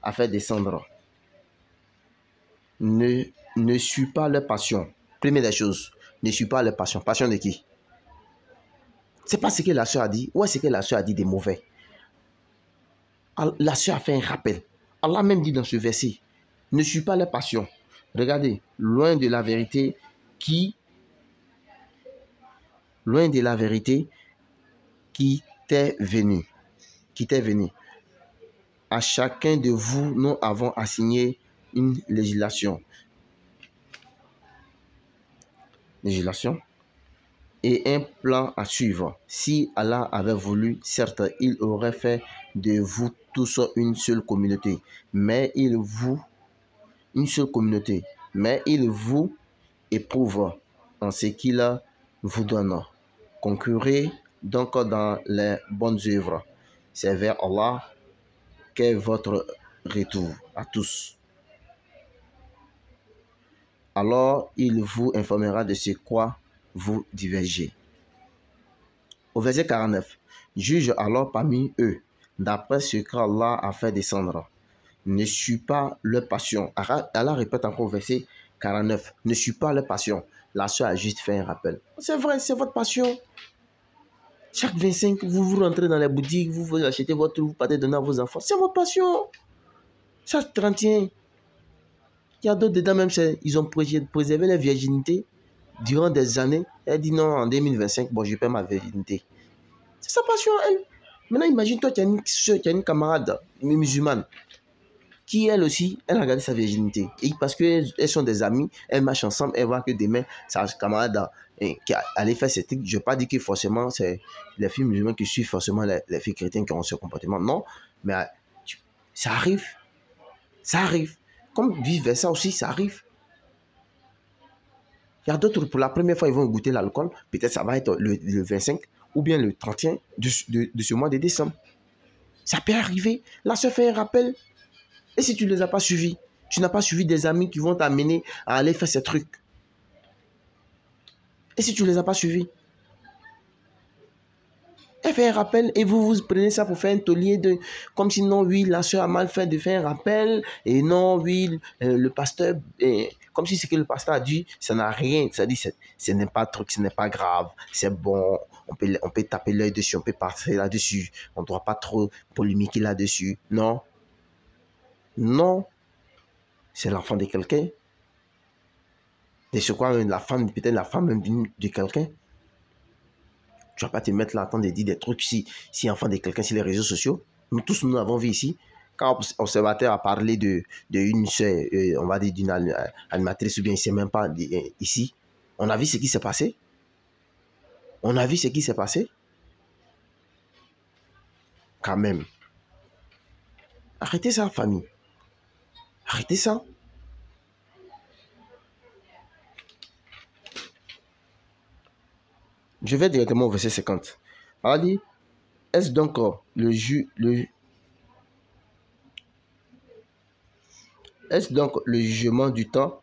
a fait descendre. Ne suis pas leur passion. Première des choses, ne suis pas leur passion. Passion de qui? C'est pas ce que la sœur a dit. Ou est-ce que la sœur a dit des mauvais? La sœur a fait un rappel. Allah même dit dans ce verset, ne suis pas leur passion. Regardez, loin de la vérité qui t'est venue. À chacun de vous, nous avons assigné une législation et un plan à suivre. Si Allah avait voulu, certes, il aurait fait de vous tous une seule communauté, mais il vous éprouve en ce qu'il vous donne. Concurrez donc dans les bonnes œuvres. C'est vers Allah qu'est votre retour à tous. Alors il vous informera de ce quoi vous divergez. Au verset 49, juge alors parmi eux, d'après ce qu'Allah a fait descendre. Ne suis pas leur passion. Allah répète encore au verset 49, ne suis pas leur passion. La soeur a juste fait un rappel. C'est vrai, c'est votre passion. Chaque 25, vous rentrez dans les boutiques, vous achetez votre truc, vous partez donner à vos enfants. C'est votre passion. Chaque 31, il y a d'autres dedans, même, ils ont préservé leur virginité durant des années. Elle dit non, en 2025, bon, je perds ma virginité. C'est sa passion, elle. Maintenant, imagine-toi, tu as une soeur, tu as une camarade, une musulmane, qui, elle aussi, elle a gardé sa virginité. Et parce qu'elles sont des amies, elles marchent ensemble, elles voient que demain, sa camarade qui allait faire ces trucs. Je ne veux pas dire que forcément, c'est les filles musulmanes qui suivent forcément les filles chrétiennes qui ont ce comportement. Non, mais ça arrive. Ça arrive. Comme vice-versa aussi, ça arrive. Il y a d'autres, pour la première fois, ils vont goûter l'alcool. Peut-être ça va être le 25 ou bien le 31 de ce mois de décembre. Ça peut arriver. Là, se fait un rappel. Et si tu ne les as pas suivis, tu n'as pas suivi des amis qui vont t'amener à aller faire ces trucs. Et si tu ne les as pas suivis, elle fait un rappel et vous prenez ça pour faire un taulier comme si non, oui, la soeur a mal fait de faire un rappel et non, oui, le pasteur, comme si ce que le pasteur a dit, ça n'a rien, ça dit, ce n'est pas truc, ce n'est pas grave, c'est bon, on peut taper l'œil dessus, on peut passer là-dessus, on ne doit pas trop polémiquer là-dessus. Non. Non. C'est l'enfant de quelqu'un. Et c'est quoi la femme, peut-être la femme de quelqu'un. Tu ne vas pas te mettre là à attendre de dire des trucs si enfant de quelqu'un sur les réseaux sociaux. Nous tous, nous avons vu ici. Quand observateur a parlé d'une soeur, on va dire d'une animatrice, ou bien il ne sait même pas ici, On a vu ce qui s'est passé. On a vu ce qui s'est passé. Quand même. Arrêtez ça, famille. Arrêtez ça. Je vais directement au verset 50. Allah dit, est-ce donc est-ce donc le jugement du temps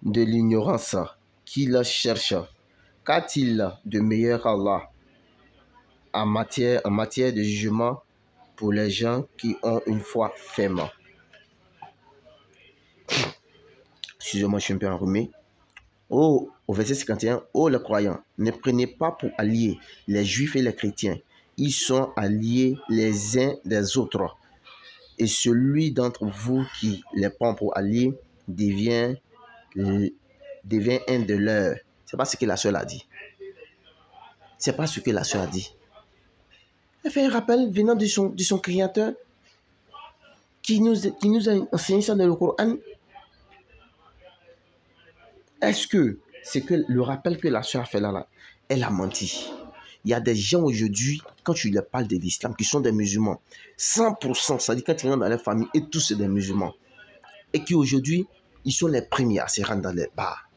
de l'ignorance qu'il cherche? Qu'a-t-il de meilleur Allah en matière de jugement pour les gens qui ont une foi ferme? Excusez-moi, je suis un peu enrhumé. Au verset 51, ô les croyants, ne prenez pas pour alliés les juifs et les chrétiens. Ils sont alliés les uns des autres. Et celui d'entre vous qui les prend pour alliés devient un de leurs. C'est pas ce que la sœur a dit. C'est pas ce que la sœur a dit. Elle fait un rappel venant de son créateur qui nous a enseigné ça dans le Coran. Est-ce que c'est que le rappel que la sœur a fait là, elle a menti? Il y a des gens aujourd'hui, quand tu leur parles de l'islam, qui sont des musulmans, 100%, ça dit quand tu rentres dans leur famille, et tous c'est des musulmans. Et qui aujourd'hui, ils sont les premiers à se rendre dans les bars,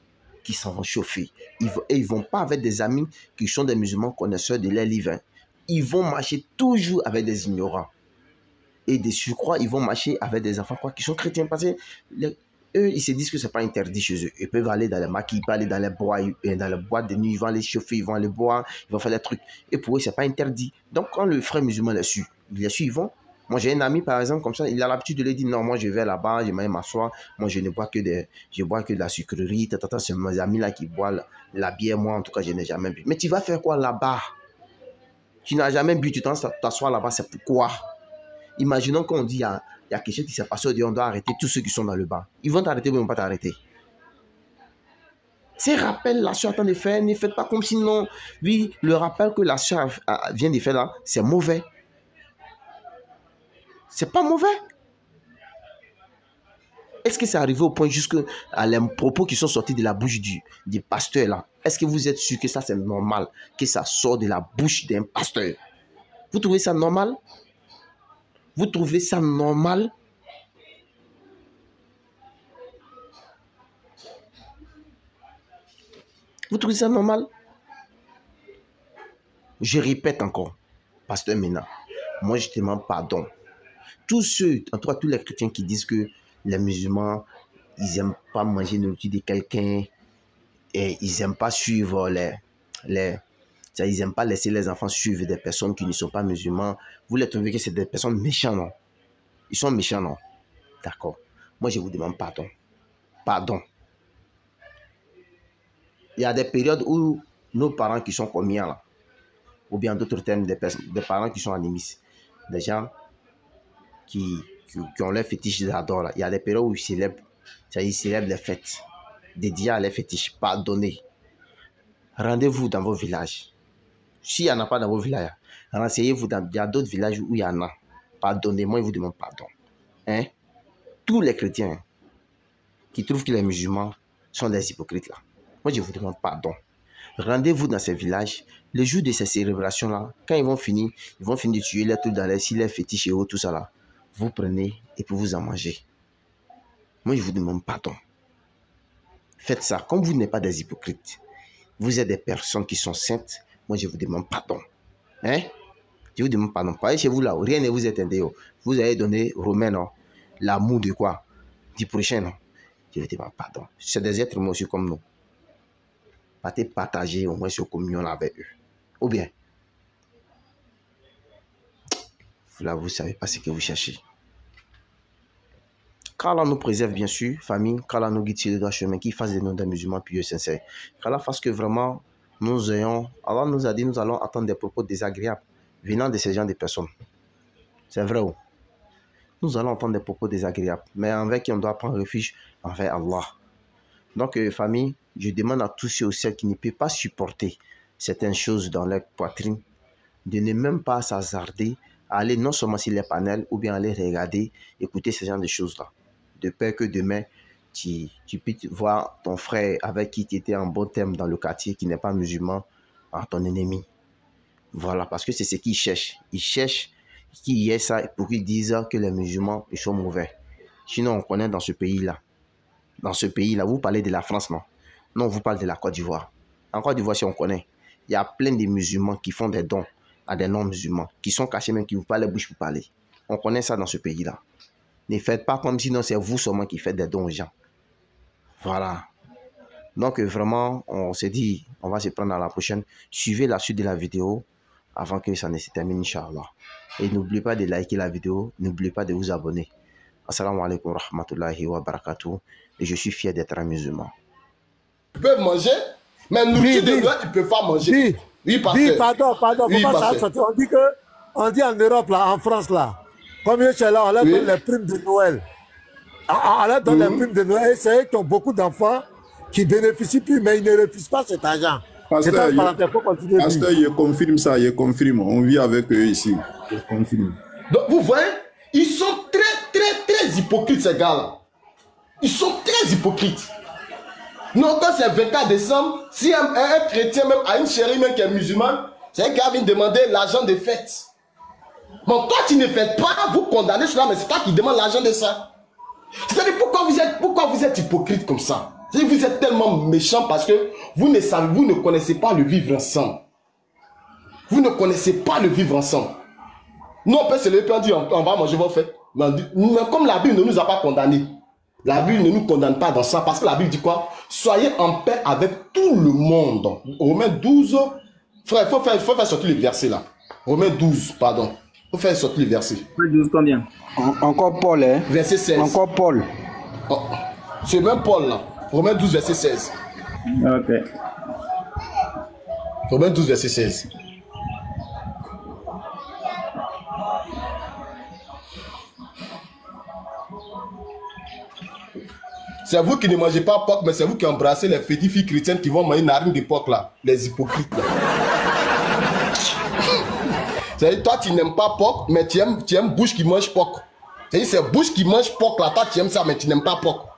qui s'en vont chauffer. Et ils ne vont pas avec des amis qui sont des musulmans connaisseurs de leurs livres. Ils vont marcher toujours avec des ignorants. Et de surcroît, ils vont marcher avec des enfants qui sont chrétiens. Parce que eux, ils se disent que ce n'est pas interdit chez eux. Ils peuvent aller dans les maquis, ils peuvent aller dans les boîtes de nuit, ils vont aller chauffer, ils vont aller boire, ils vont faire des trucs. Et pour eux, ce n'est pas interdit. Donc, quand le frère musulman les suit, ils vont. Moi, j'ai un ami, par exemple, comme ça, il a l'habitude de lui dire, non, moi, je vais là-bas, je vais m'asseoir, moi, je ne bois que de la sucrerie, c'est mes amis là qui boivent la bière, moi, en tout cas, je n'ai jamais bu. Mais tu vas faire quoi là-bas? Tu n'as jamais bu, tu t'assois là-bas, c'est pourquoi? Imaginons qu'on dit, il y a quelque chose qui s'est passé, on dit, on doit arrêter tous ceux qui sont dans le bar. Ils vont t'arrêter ou ils ne vont pas t'arrêter. Ces rappels, la soeur attend de faire, ne faites pas comme si non. Oui, le rappel que la soeur vient de faire là, c'est mauvais. C'est pas mauvais. Est-ce que c'est arrivé au point jusqu'à les propos qui sont sortis de la bouche du pasteur là? Est-ce que vous êtes sûr que ça c'est normal, que ça sort de la bouche d'un pasteur? Vous trouvez ça normal? Vous trouvez ça normal? Vous trouvez ça normal? Je répète encore, pasteur Mena, moi je te demande pardon. Tous ceux, en tout cas tous les chrétiens qui disent que les musulmans, ils n'aiment pas manger nourriture de quelqu'un et ils n'aiment pas suivre ils n'aiment pas laisser les enfants suivre des personnes qui ne sont pas musulmans. Vous les trouvez que c'est des personnes méchantes, non? Ils sont méchants, non? D'accord. Moi, je vous demande pardon. Pardon. Il y a des périodes où nos parents qui sont combien là, ou bien d'autres termes, des parents qui sont animistes, des gens qui ont leur fétiche d'adore. Il y a des périodes où ils célèbrent les fêtes dédiées à les fétiches. Pardonnez. Rendez-vous dans vos villages. S'il n'y en a pas dans vos villages, renseignez-vous il y a d'autres villages où il y en a. Pardonnez-moi, je vous demande pardon. Hein? Tous les chrétiens qui trouvent que les musulmans sont des hypocrites là. Moi, je vous demande pardon. Rendez-vous dans ces villages. Le jour de ces célébrations-là, quand ils vont finir de tuer les trucs dans les fétiches et tout ça là. Vous prenez et puis vous en mangez. Moi, je vous demande pardon. Faites ça. Comme vous n'êtes pas des hypocrites, vous êtes des personnes qui sont saintes, moi, je vous demande pardon. Hein? Je vous demande pardon. Pas chez vous là, rien ne vous est interdit. Vous avez donné Romain, non? L'amour de quoi? Du prochain, non? Je vous demande pardon. C'est des êtres humains aussi comme nous. Partez partager au moins ce communion avec eux. Ou bien, là, vous ne savez pas ce que vous cherchez. Qu'Allah nous préserve, bien sûr, famille. Qu'Allah nous guide sur le droit chemin, qu'il fasse de nous des musulmans pieux et sincères. Qu'Allah fasse que vraiment, nous ayons... Allah nous a dit, nous allons attendre des propos désagréables venant de ces gens de personnes. C'est vrai. Nous allons entendre des propos désagréables, mais envers qui on doit prendre refuge, envers Allah. Donc, famille, je demande à tous ceux et celles qui ne peuvent pas supporter certaines choses dans leur poitrine, de ne même pas s'hasarder à aller non seulement sur les panels ou bien aller regarder, écouter ce genre de choses-là. De peur que demain, tu peux voir ton frère avec qui tu étais en bon terme dans le quartier, qui n'est pas musulman, en ton ennemi. Voilà, parce que c'est ce qu'ils cherchent. Ils cherchent qu'il y ait ça pour qu'ils disent que les musulmans ils sont mauvais. Sinon, on connaît dans ce pays-là. Dans ce pays-là, vous parlez de la France, non? Non, vous parlez de la Côte d'Ivoire. En Côte d'Ivoire, si on connaît, il y a plein de musulmans qui font des dons à des non-musulmans, qui sont cachés même, qui vous parlent la bouche pour parler. On connaît ça dans ce pays-là. Ne faites pas comme sinon c'est vous seulement qui faites des dons aux gens. Voilà. Donc vraiment, on s'est dit, on va se prendre à la prochaine. Suivez la suite de la vidéo avant que ça ne se termine, Inch'Allah. Et n'oubliez pas de liker la vidéo, n'oubliez pas de vous abonner. Assalamu alaikum wa rahmatullahi wa barakatuh. Et je suis fier d'être un musulman. Ils peuvent manger, mais nourriture de Noël, ils ne peuvent pas manger. Oui, parce que... Pardon, oui, faut pas ça. On dit en Europe, là, en France, là, comme c'est là, on leur donne les primes de Noël. On leur donne les primes de Noël. C'est eux qui ont beaucoup d'enfants qui bénéficient plus, mais ils ne refusent pas cet argent. Pasteur, je confirme ça, je confirme. On vit avec eux ici. Je confirme. Donc, vous voyez, ils sont très hypocrites, ces gars-là. Ils sont très hypocrites. Non, quand c'est 24 décembre, si un chrétien même a une chérie même qui est musulmane, c'est un gars qui vient demander l'argent de fête. Bon, toi tu ne fais pas, vous condamnez cela, mais c'est toi qui demande l'argent de ça. C'est-à-dire pourquoi vous êtes hypocrite comme ça? Vous êtes tellement méchant parce que vous ne connaissez pas le vivre ensemble. Vous ne connaissez pas le vivre ensemble. Nous on peut se lever et dire on va manger vos fêtes. Mais comme la Bible ne nous a pas condamnés, la Bible ne nous condamne pas dans ça parce que la Bible dit quoi? Soyez en paix avec tout le monde. Romains 12, frère, il faut faire sortir le verset là. Romains 12, pardon. Il faut faire sortir le verset. 12 combien? Encore Paul, hein? Verset 16. Encore Paul. Oh, c'est même Paul là. Romains 12, verset 16. Ok. Romains 12, verset 16. C'est vous qui ne mangez pas porc, mais c'est vous qui embrassez les petites filles chrétiennes qui vont manger une narine de porc là. Les hypocrites là. C'est-à-dire, toi tu n'aimes pas porc, mais tu aimes bouche qui mange porc. C'est-à-dire, c'est bouche qui mange porc là. Toi tu aimes ça, mais tu n'aimes pas porc.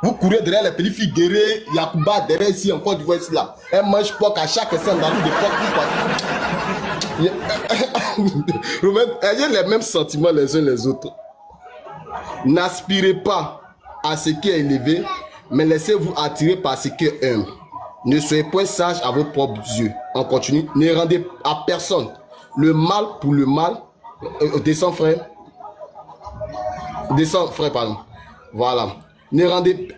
Vous courez derrière les petites filles guérées, Yacouba derrière ici, encore du voix ici là. Elles mangent porc à chaque scène dans de porc. Ayez les mêmes sentiments les uns les autres. N'aspirez pas à ce qui est élevé, mais laissez-vous attirer par ce qui est humble. Ne soyez point sage à vos propres yeux. On continue. Ne rendez à personne le mal pour le mal. Descends frère. Descends frère, pardon. Voilà. Ne rendez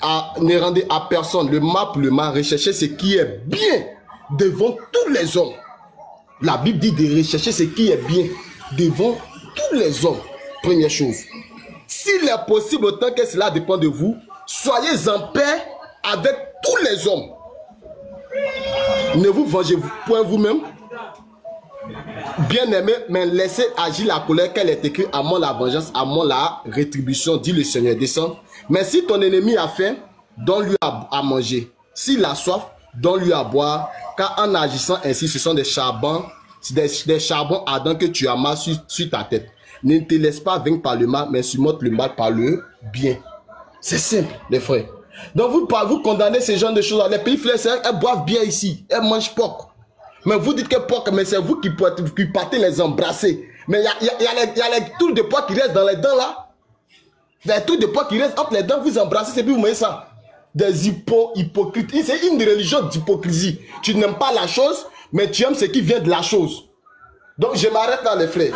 à personne le mal pour le mal. Recherchez ce qui est bien devant tous les hommes. La Bible dit de rechercher ce qui est bien devant tous les hommes. Première chose. S'il est possible, autant que cela dépend de vous, soyez en paix avec tous les hommes. Ne vous vengez point vous-même. Bien-aimé, mais laissez agir la colère qu'elle est écrite, à moi la vengeance, à moi la rétribution, dit le Seigneur. Descend. Mais si ton ennemi a faim, donne-lui à manger. S'il a soif, donne-lui à boire. Car en agissant ainsi, ce sont des charbons ardents que tu amasses sur ta tête. Ne te laisse pas vaincre par le mal, mais surmonte le mal par le bien. C'est simple, les frères. Donc vous condamnez ces genres de choses. Les pays frères, elles boivent bien ici. Elles mangent porc. Mais vous dites que porc, mais c'est vous qui partez les embrasser. Mais il y a les touls de porc qui restent dans les dents là. Les touls de porc qui restent entre les dents, vous embrassez, c'est puis vous voyez ça. Des hypocrites. C'est une religion d'hypocrisie. Tu n'aimes pas la chose, mais tu aimes ce qui vient de la chose. Donc je m'arrête là les frères.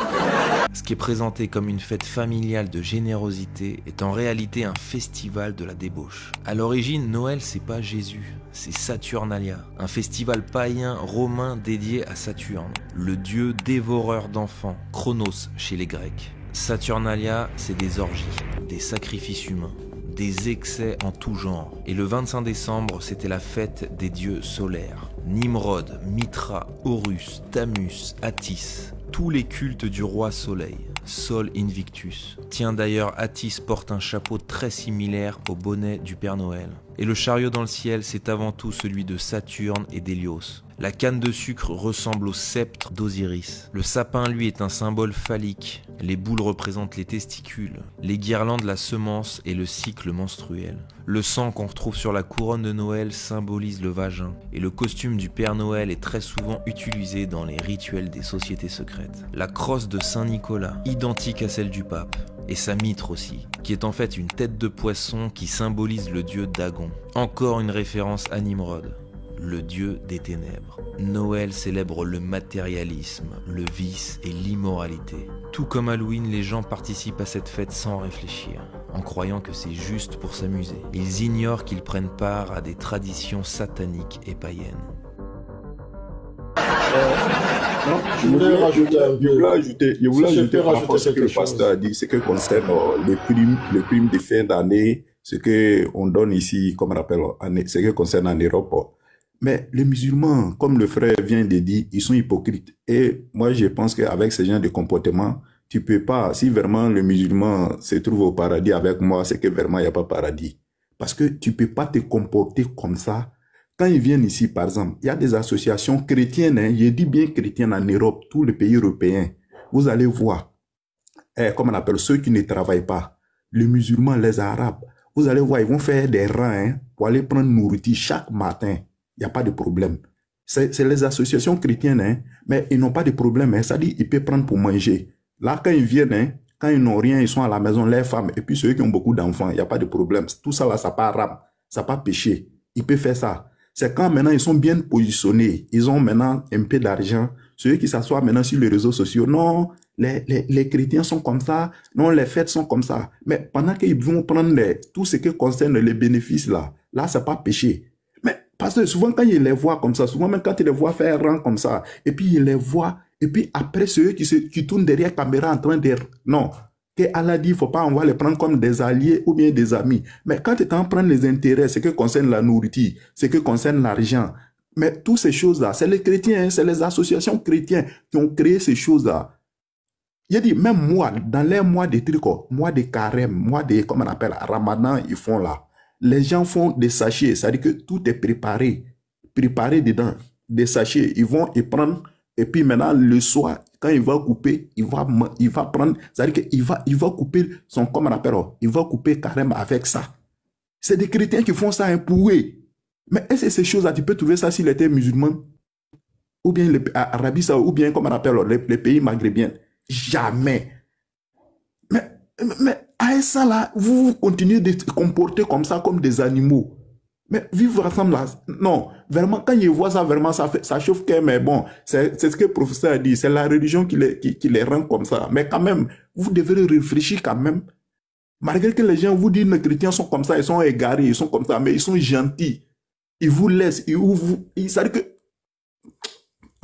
Ce qui est présenté comme une fête familiale de générosité est en réalité un festival de la débauche. À l'origine, Noël c'est pas Jésus, c'est Saturnalia, un festival païen romain dédié à Saturne, le dieu dévoreur d'enfants, Chronos chez les Grecs. Saturnalia, c'est des orgies, des sacrifices humains, des excès en tout genre. Et le 25 décembre, c'était la fête des dieux solaires. Nimrod, Mitra, Horus, Thamus, Attis, tous les cultes du roi soleil, Sol Invictus. Tiens d'ailleurs, Attis porte un chapeau très similaire au bonnet du Père Noël. Et le chariot dans le ciel, c'est avant tout celui de Saturne et d'Hélios. La canne de sucre ressemble au sceptre d'Osiris. Le sapin, lui, est un symbole phallique. Les boules représentent les testicules. Les guirlandes, la semence et le cycle menstruel. Le sang qu'on retrouve sur la couronne de Noël symbolise le vagin. Et le costume du Père Noël est très souvent utilisé dans les rituels des sociétés secrètes. La crosse de Saint-Nicolas, identique à celle du pape. Et sa mitre aussi, qui est en fait une tête de poisson qui symbolise le dieu Dagon. Encore une référence à Nimrod, le dieu des ténèbres. Noël célèbre le matérialisme, le vice et l'immoralité. Tout comme Halloween, les gens participent à cette fête sans réfléchir, en croyant que c'est juste pour s'amuser. Ils ignorent qu'ils prennent part à des traditions sataniques et païennes. Je voulais rajouter un peu. Je voulais ajouter par rapport à ce que le pasteur a dit, ce qui concerne les primes de fin d'année, ce qu'on donne ici, comme on appelle, ce qui concerne en Europe. Mais les musulmans, comme le frère vient de dire, ils sont hypocrites. Et moi, je pense qu'avec ce genre de comportement, tu peux pas, si vraiment le musulman se trouve au paradis avec moi, c'est que vraiment il n'y a pas paradis. Parce que tu peux pas te comporter comme ça. Quand ils viennent ici, par exemple, il y a des associations chrétiennes, hein, je dis bien chrétiennes en Europe, tous les pays européens. Vous allez voir, comme on appelle ceux qui ne travaillent pas, les musulmans, les arabes, vous allez voir, ils vont faire des rangs hein, pour aller prendre nourriture chaque matin. Il n'y a pas de problème. C'est les associations chrétiennes, hein, mais ils n'ont pas de problème. Hein, ça dit, ils peuvent prendre pour manger. Là, quand ils viennent, hein, quand ils n'ont rien, ils sont à la maison, les femmes, et puis ceux qui ont beaucoup d'enfants, il n'y a pas de problème. Tout ça là, ça pas haram, ça pas péché. Ils peuvent faire ça. C'est quand maintenant ils sont bien positionnés, ils ont maintenant un peu d'argent, ceux qui s'assoient maintenant sur les réseaux sociaux, non, les chrétiens sont comme ça, non, les fêtes sont comme ça. Mais pendant qu'ils vont prendre tout ce qui concerne les bénéfices là c'est pas péché. Mais parce que souvent quand ils les voient comme ça, souvent même quand ils les voient faire rang comme ça, et puis ils les voient, et puis après ceux qui tournent derrière la caméra en train de... Non, que Allah dit, il ne faut pas, on va les prendre comme des alliés ou bien des amis. Mais quand tu t'en prends les intérêts, ce qui concerne la nourriture, ce qui concerne l'argent, mais toutes ces choses-là, c'est les chrétiens, hein, c'est les associations chrétiennes qui ont créé ces choses-là. Il dit, même moi, dans les mois de tricot, mois de carême, mois de, comme on appelle, Ramadan, ils font là. Les gens font des sachets, c'est-à-dire que tout est préparé dedans. Des sachets, ils vont y prendre, et puis maintenant, le soir, quand il va couper, il va prendre, c'est-à-dire qu'il va couper son, comme on appelle, il va couper carême avec ça. C'est des chrétiens qui font ça hein, pour eux. Mais est-ce que ces choses-là, tu peux trouver ça s'il était musulman? Ou bien l'Arabie Saoudite, ou bien, comme on appelle, les pays maghrébiens? Jamais. Mais à ça là, vous continuez de se comporter comme ça, comme des animaux. Mais vivre ensemble là, non, vraiment, quand ils voient ça, vraiment, ça chauffe quand même, mais bon, c'est ce que le professeur a dit, c'est la religion qui les rend comme ça. Mais quand même, vous devez réfléchir quand même. Malgré que les gens vous disent, les chrétiens sont comme ça, ils sont égarés, ils sont comme ça, mais ils sont gentils. Ils vous laissent, ça veut dire que,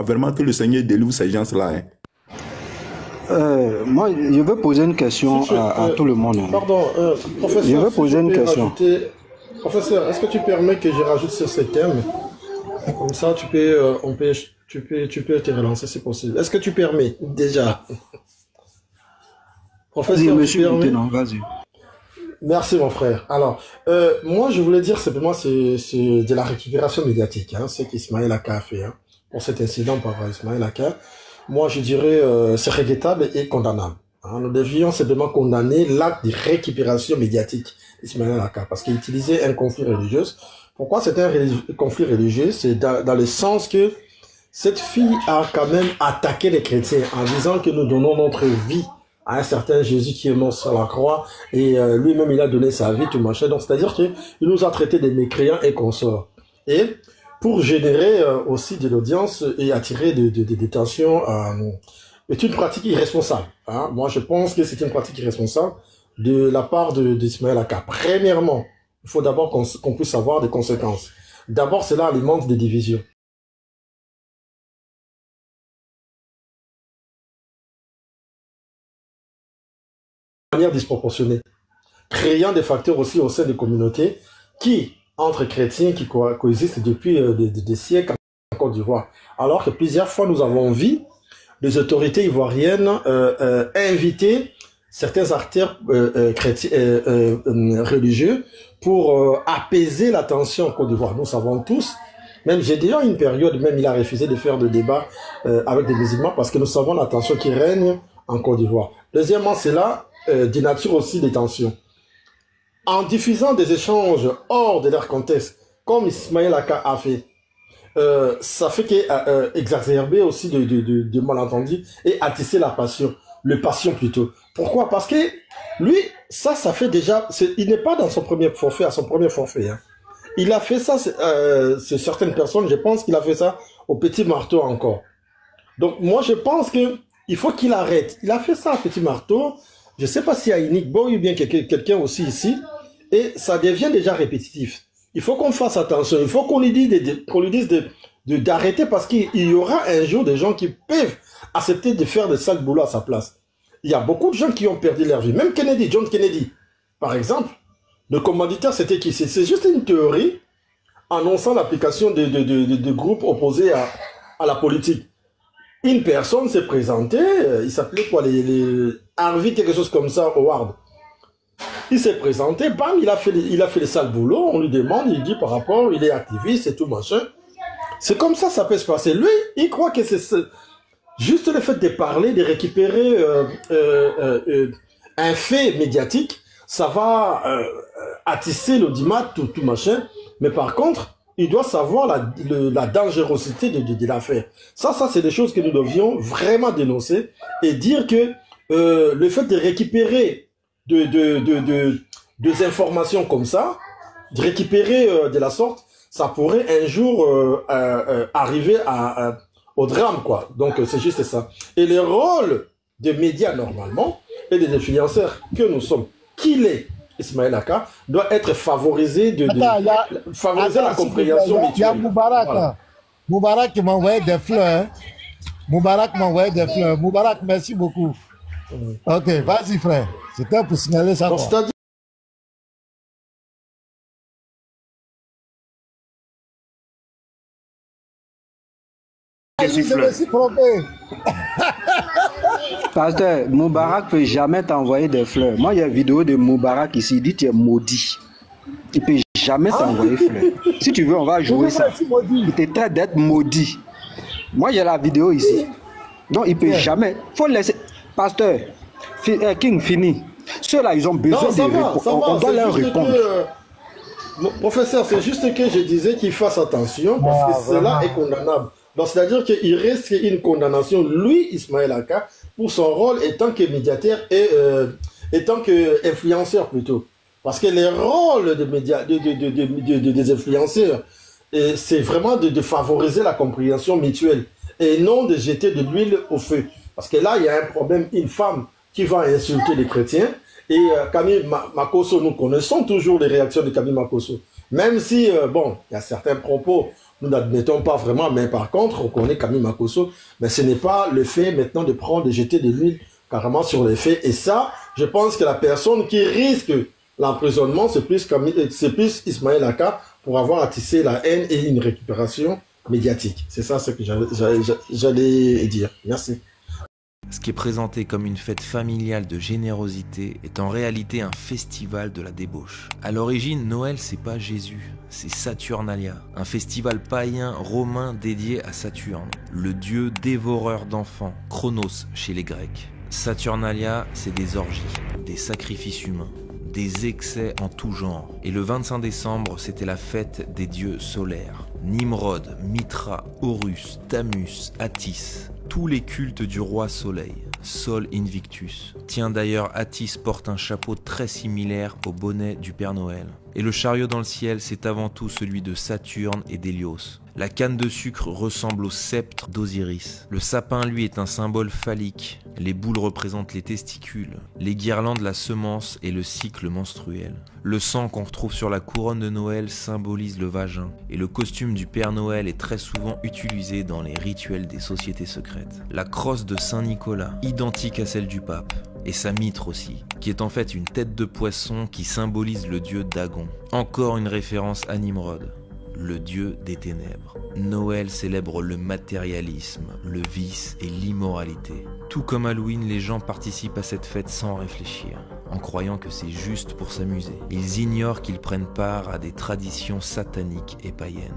vraiment que le Seigneur délivre ces gens-là, hein. Moi, je veux poser une question à tout le monde. Pardon, professeur, je veux poser une question. Professeur, est-ce que tu permets que je rajoute sur ce thème? Comme ça, tu peux te relancer si possible. Est-ce que tu permets déjà? Professeur, tu permets? Vas-y. Merci mon frère. Alors, moi je voulais dire simplement c'est de la récupération médiatique, hein, ce qu'Ismaël Aka a fait hein, pour cet incident par Ismaël Aka. Moi je dirais c'est regrettable et condamnable. Hein. Nous devions simplement condamner l'acte de récupération médiatique d'Ismaël Aka parce qu'il utilisait un conflit religieux. Pourquoi c'est un conflit religieux? C'est dans le sens que cette fille a quand même attaqué les chrétiens en disant que nous donnons notre vie à un certain Jésus qui est mort sur la croix et lui-même il a donné sa vie, tout machin. Donc c'est-à-dire qu'il nous a traités des mécréants et consorts. Et pour générer aussi de l'audience et attirer des tensions, est une pratique irresponsable. Hein. Moi je pense que c'est une pratique irresponsable de la part d'Ismaël Aka. Premièrement, il faut d'abord qu'on puisse avoir des conséquences. D'abord, cela alimente des divisions. De manière disproportionnée, créant des facteurs aussi au sein des communautés qui, entre chrétiens, qui coexistent depuis des siècles en Côte d'Ivoire. Alors que plusieurs fois, nous avons vu les autorités ivoiriennes inviter certains acteurs religieux pour apaiser la tension en Côte d'Ivoire. Nous savons tous Même Gédéon, une période, même il a refusé de faire de débat avec des musulmans parce que nous savons la tension qui règne en Côte d'Ivoire. Deuxièmement, c'est là des natures aussi des tensions. En diffusant des échanges hors de leur contexte, comme Ismaël Aka a fait, ça fait qu'exacerber aussi de malentendus et attiser la passion, le passion plutôt. Pourquoi? Parce que lui, ça fait déjà, il n'est pas dans son premier forfait, à son premier forfait. Hein. Il a fait ça, c'est certaines personnes, je pense qu'il a fait ça au Petit Marteau encore. Donc moi je pense que il faut qu'il arrête. Il a fait ça au Petit Marteau, je ne sais pas s'il y a Nick Boy ou bien quelqu'un aussi ici, et ça devient déjà répétitif. Il faut qu'on fasse attention, il faut qu'on lui dise d'arrêter parce qu'il y aura un jour des gens qui peuvent accepter de faire des sales boulots à sa place. Il y a beaucoup de gens qui ont perdu leur vie, même Kennedy, John Kennedy, par exemple. Le commanditaire, c'était qui? C'est juste une théorie annonçant l'application de groupes opposés à la politique. Une personne s'est présentée, il s'appelait quoi, les Harvey, quelque chose comme ça, Howard. Il s'est présenté, bam, il a fait les sales boulots, on lui demande, il dit par rapport, il est activiste et tout machin. C'est comme ça peut se passer. Lui, il croit que c'est juste le fait de parler, de récupérer un fait médiatique, ça va attiser l'audimat, tout machin. Mais par contre, il doit savoir la dangerosité de l'affaire. Ça c'est des choses que nous devions vraiment dénoncer et dire que le fait de récupérer des informations comme ça, de récupérer de la sorte, ça pourrait un jour arriver au drame, quoi. Donc c'est juste ça. Et le rôle des médias normalement et des influenceurs que nous sommes, qu'il est Ismaël Aka, doit être favorisé favoriser la compréhension mutuelle. Il y a Moubarak, voilà. Moubarak qui m'a envoyé des fleurs. Hein. Moubarak m'a envoyé des fleurs. Moubarak, merci beaucoup. Ok, vas-y frère. C'était pour signaler ça. Pasteur, Moubarak peut jamais t'envoyer des fleurs. Moi, il y a une vidéo de Moubarak ici, il dit tu es maudit. Il peut jamais t'envoyer fleurs. Si tu veux, on va jouer ça. Il te traite d'être maudit. Moi, il y a la vidéo ici. Donc, il peut jamais. Faut laisser. Pasteur, King, fini. Ceux-là, ils ont besoin de répondre. On doit leur répondre. Professeur, c'est juste que je disais qu'il fasse attention parce que cela est condamnable. Donc, c'est-à-dire qu'il risque une condamnation, lui, Ismaël Aka, pour son rôle étant que médiateur et étant que influenceur plutôt. Parce que les rôles des influenceurs, c'est vraiment de favoriser la compréhension mutuelle et non de jeter de l'huile au feu. Parce que là, il y a un problème, une femme qui va insulter les chrétiens. Et Camille Makosso, nous connaissons toujours les réactions de Camille Makosso. Même si, bon, il y a certains propos, nous n'admettons pas vraiment, mais par contre, on connaît Camille Makosso, mais ce n'est pas le fait maintenant de jeter de l'huile carrément sur les faits. Et ça, je pense que la personne qui risque l'emprisonnement, c'est plus Ismaël Aka pour avoir attisé la haine et une récupération médiatique. C'est ça ce que j'allais dire. Merci. Ce qui est présenté comme une fête familiale de générosité est en réalité un festival de la débauche. À l'origine, Noël, c'est pas Jésus, c'est Saturnalia, un festival païen romain dédié à Saturne, le dieu dévoreur d'enfants, Chronos chez les Grecs. Saturnalia, c'est des orgies, des sacrifices humains, des excès en tout genre. Et le 25 décembre, c'était la fête des dieux solaires. Nimrod, Mitra, Horus, Tamus, Attis, tous les cultes du roi soleil, Sol Invictus. Tiens d'ailleurs, Attis porte un chapeau très similaire au bonnet du Père Noël. Et le chariot dans le ciel, c'est avant tout celui de Saturne et d'Hélios. La canne de sucre ressemble au sceptre d'Osiris. Le sapin, lui, est un symbole phallique. Les boules représentent les testicules. Les guirlandes, la semence et le cycle menstruel. Le sang qu'on retrouve sur la couronne de Noël symbolise le vagin. Et le costume du Père Noël est très souvent utilisé dans les rituels des sociétés secrètes. La crosse de Saint-Nicolas, identique à celle du pape. Et sa mitre aussi, qui est en fait une tête de poisson qui symbolise le dieu Dagon. Encore une référence à Nimrod, le dieu des ténèbres. Noël célèbre le matérialisme, le vice et l'immoralité. Tout comme Halloween, les gens participent à cette fête sans réfléchir, en croyant que c'est juste pour s'amuser. Ils ignorent qu'ils prennent part à des traditions sataniques et païennes.